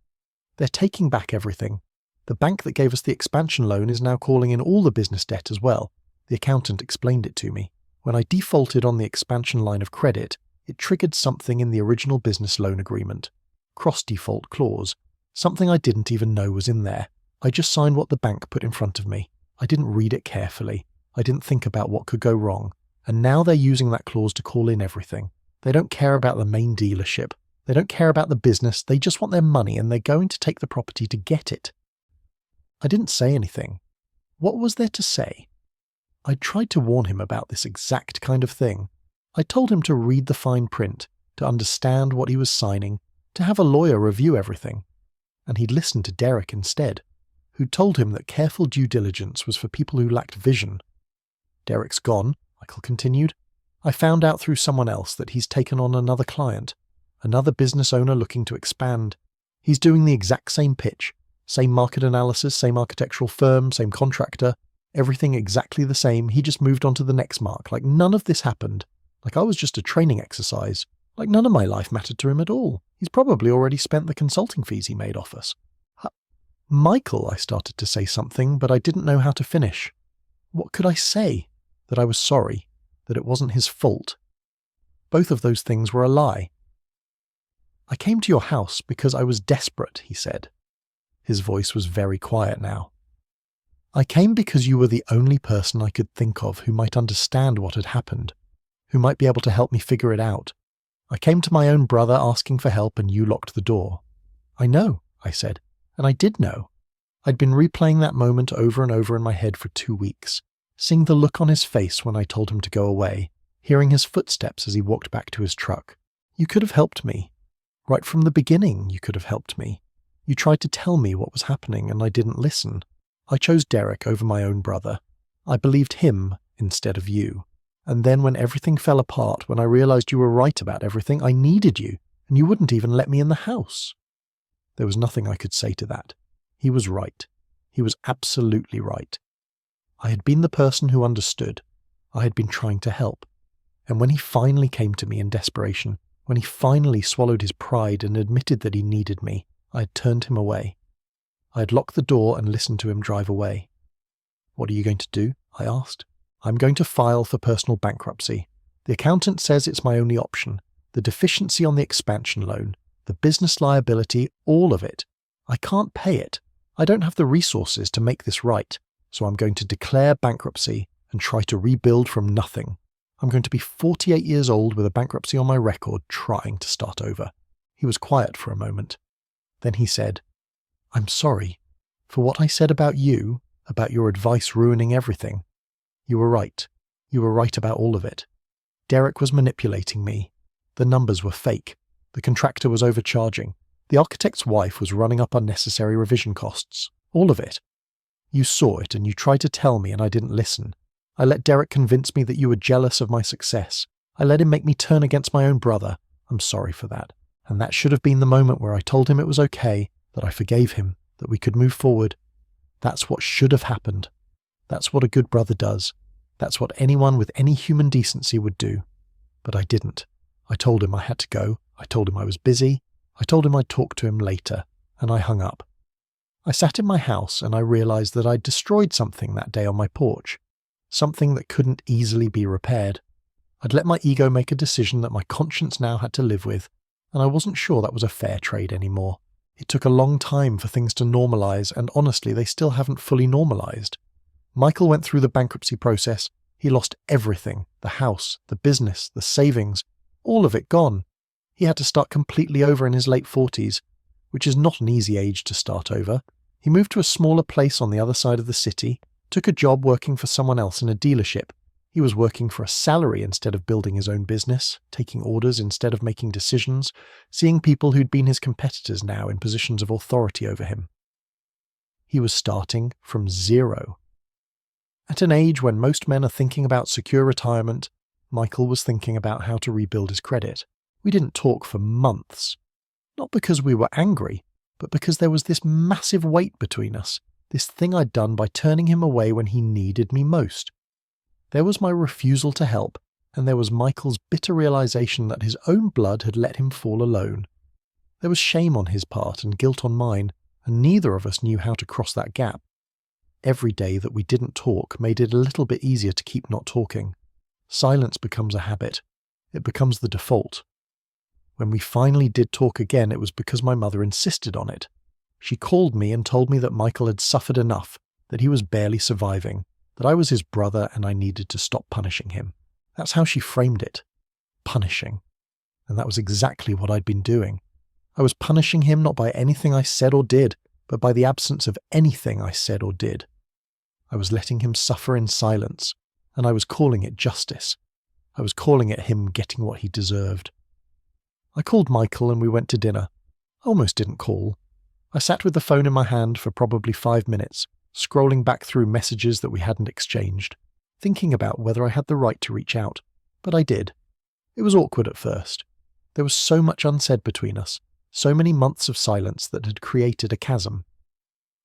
[SPEAKER 1] They're taking back everything. The bank that gave us the expansion loan is now calling in all the business debt as well. The accountant explained it to me. When I defaulted on the expansion line of credit, it triggered something in the original business loan agreement. Cross-default clause. Something I didn't even know was in there. I just signed what the bank put in front of me. I didn't read it carefully. I didn't think about what could go wrong. And now they're using that clause to call in everything. They don't care about the main dealership. They don't care about the business. They just want their money and they're going to take the property to get it. I didn't say anything. What was there to say? I tried to warn him about this exact kind of thing. I told him to read the fine print, to understand what he was signing, to have a lawyer review everything. And he'd listened to Derek instead, who told him that careful due diligence was for people who lacked vision. "Derek's gone," Michael continued. "I found out through someone else that he's taken on another client, another business owner looking to expand. He's doing the exact same pitch, same market analysis, same architectural firm, same contractor. Everything exactly the same, he just moved on to the next mark, like none of this happened. Like I was just a training exercise. Like none of my life mattered to him at all. He's probably already spent the consulting fees he made off us. Michael, I started to say something, but I didn't know how to finish. What could I say? That I was sorry, that it wasn't his fault. Both of those things were a lie. I came to your house because I was desperate, he said. His voice was very quiet now. I came because you were the only person I could think of who might understand what had happened, who might be able to help me figure it out. I came to my own brother asking for help and you locked the door. I know, I said, and I did know. I'd been replaying that moment over and over in my head for 2 weeks, seeing the look on his face when I told him to go away, hearing his footsteps as he walked back to his truck. You could have helped me. Right from the beginning, you could have helped me. You tried to tell me what was happening and I didn't listen. I chose Derek over my own brother. I believed him instead of you. And then when everything fell apart, when I realized you were right about everything, I needed you, and you wouldn't even let me in the house. There was nothing I could say to that. He was right. He was absolutely right. I had been the person who understood. I had been trying to help. And when he finally came to me in desperation, when he finally swallowed his pride and admitted that he needed me, I had turned him away. I had locked the door and listened to him drive away. What are you going to do? I asked. I'm going to file for personal bankruptcy. The accountant says it's my only option. The deficiency on the expansion loan, the business liability, all of it. I can't pay it. I don't have the resources to make this right, so I'm going to declare bankruptcy and try to rebuild from nothing. I'm going to be 48 years old with a bankruptcy on my record trying to start over. He was quiet for a moment. Then he said, I'm sorry for what I said about you, about your advice ruining everything. You were right. You were right about all of it. Derek was manipulating me. The numbers were fake. The contractor was overcharging. The architect's wife was running up unnecessary revision costs. All of it. You saw it and you tried to tell me and I didn't listen. I let Derek convince me that you were jealous of my success. I let him make me turn against my own brother. I'm sorry for that. And that should have been the moment where I told him it was okay, that I forgave him, that we could move forward. That's what should have happened. That's what a good brother does. That's what anyone with any human decency would do. But I didn't. I told him I had to go. I told him I was busy. I told him I'd talk to him later, and I hung up. I sat in my house and I realized that I'd destroyed something that day on my porch. Something that couldn't easily be repaired. I'd let my ego make a decision that my conscience now had to live with, and I wasn't sure that was a fair trade anymore. It took a long time for things to normalize, and honestly, they still haven't fully normalized. Michael went through the bankruptcy process. He lost everything, the house, the business, the savings, all of it gone. He had to start completely over in his late 40s, which is not an easy age to start over. He moved to a smaller place on the other side of the city, took a job working for someone else in a dealership. He was working for a salary instead of building his own business, taking orders instead of making decisions, seeing people who'd been his competitors now in positions of authority over him. He was starting from zero. At an age when most men are thinking about secure retirement, Michael was thinking about how to rebuild his credit. We didn't talk for months. Not because we were angry, but because there was this massive weight between us, this thing I'd done by turning him away when he needed me most. There was my refusal to help, and there was Michael's bitter realization that his own blood had let him fall alone. There was shame on his part and guilt on mine, and neither of us knew how to cross that gap. Every day that we didn't talk made it a little bit easier to keep not talking. Silence becomes a habit. It becomes the default. When we finally did talk again, it was because my mother insisted on it. She called me and told me that Michael had suffered enough, that he was barely surviving, that I was his brother and I needed to stop punishing him. That's how she framed it. Punishing. And that was exactly what I'd been doing. I was punishing him not by anything I said or did, but by the absence of anything I said or did. I was letting him suffer in silence, and I was calling it justice. I was calling it him getting what he deserved. I called Michael and we went to dinner. I almost didn't call. I sat with the phone in my hand for probably 5 minutes, scrolling back through messages that we hadn't exchanged, thinking about whether I had the right to reach out. But I did. It was awkward at first. There was so much unsaid between us, so many months of silence that had created a chasm.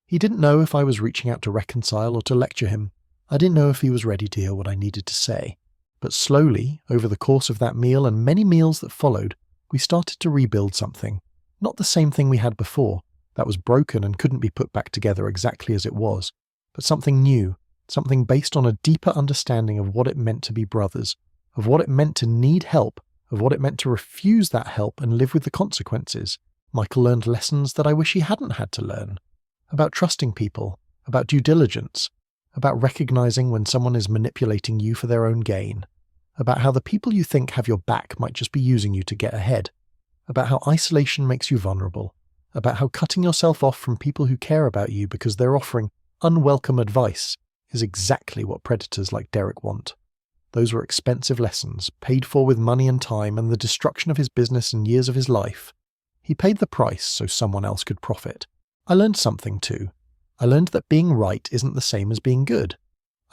[SPEAKER 1] He didn't know if I was reaching out to reconcile or to lecture him. I didn't know if he was ready to hear what I needed to say. But slowly, over the course of that meal and many meals that followed, we started to rebuild something. Not the same thing we had before, that was broken and couldn't be put back together exactly as it was, but something new, something based on a deeper understanding of what it meant to be brothers, of what it meant to need help, of what it meant to refuse that help and live with the consequences. Michael learned lessons that I wish he hadn't had to learn. About trusting people, about due diligence, about recognizing when someone is manipulating you for their own gain, about how the people you think have your back might just be using you to get ahead, about how isolation makes you vulnerable, about how cutting yourself off from people who care about you because they're offering unwelcome advice is exactly what predators like Derek want. Those were expensive lessons, paid for with money and time and the destruction of his business and years of his life. He paid the price so someone else could profit. I learned something too. I learned that being right isn't the same as being good.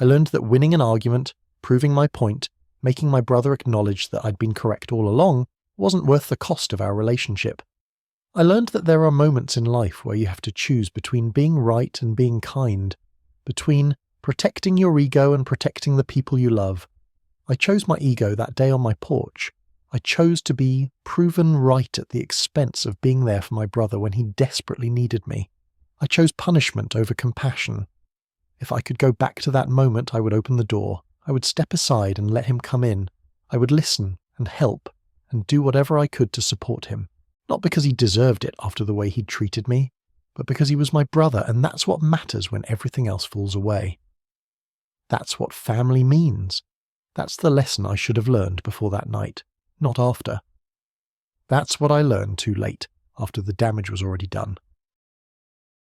[SPEAKER 1] I learned that winning an argument, proving my point, making my brother acknowledge that I'd been correct all along, wasn't worth the cost of our relationship. I learned that there are moments in life where you have to choose between being right and being kind, between protecting your ego and protecting the people you love. I chose my ego that day on my porch. I chose to be proven right at the expense of being there for my brother when he desperately needed me. I chose punishment over compassion. If I could go back to that moment, I would open the door. I would step aside and let him come in. I would listen and help and do whatever I could to support him. Not because he deserved it after the way he'd treated me, but because he was my brother, and that's what matters when everything else falls away. That's what family means. That's the lesson I should have learned before that night, not after. That's what I learned too late, after the damage was already done.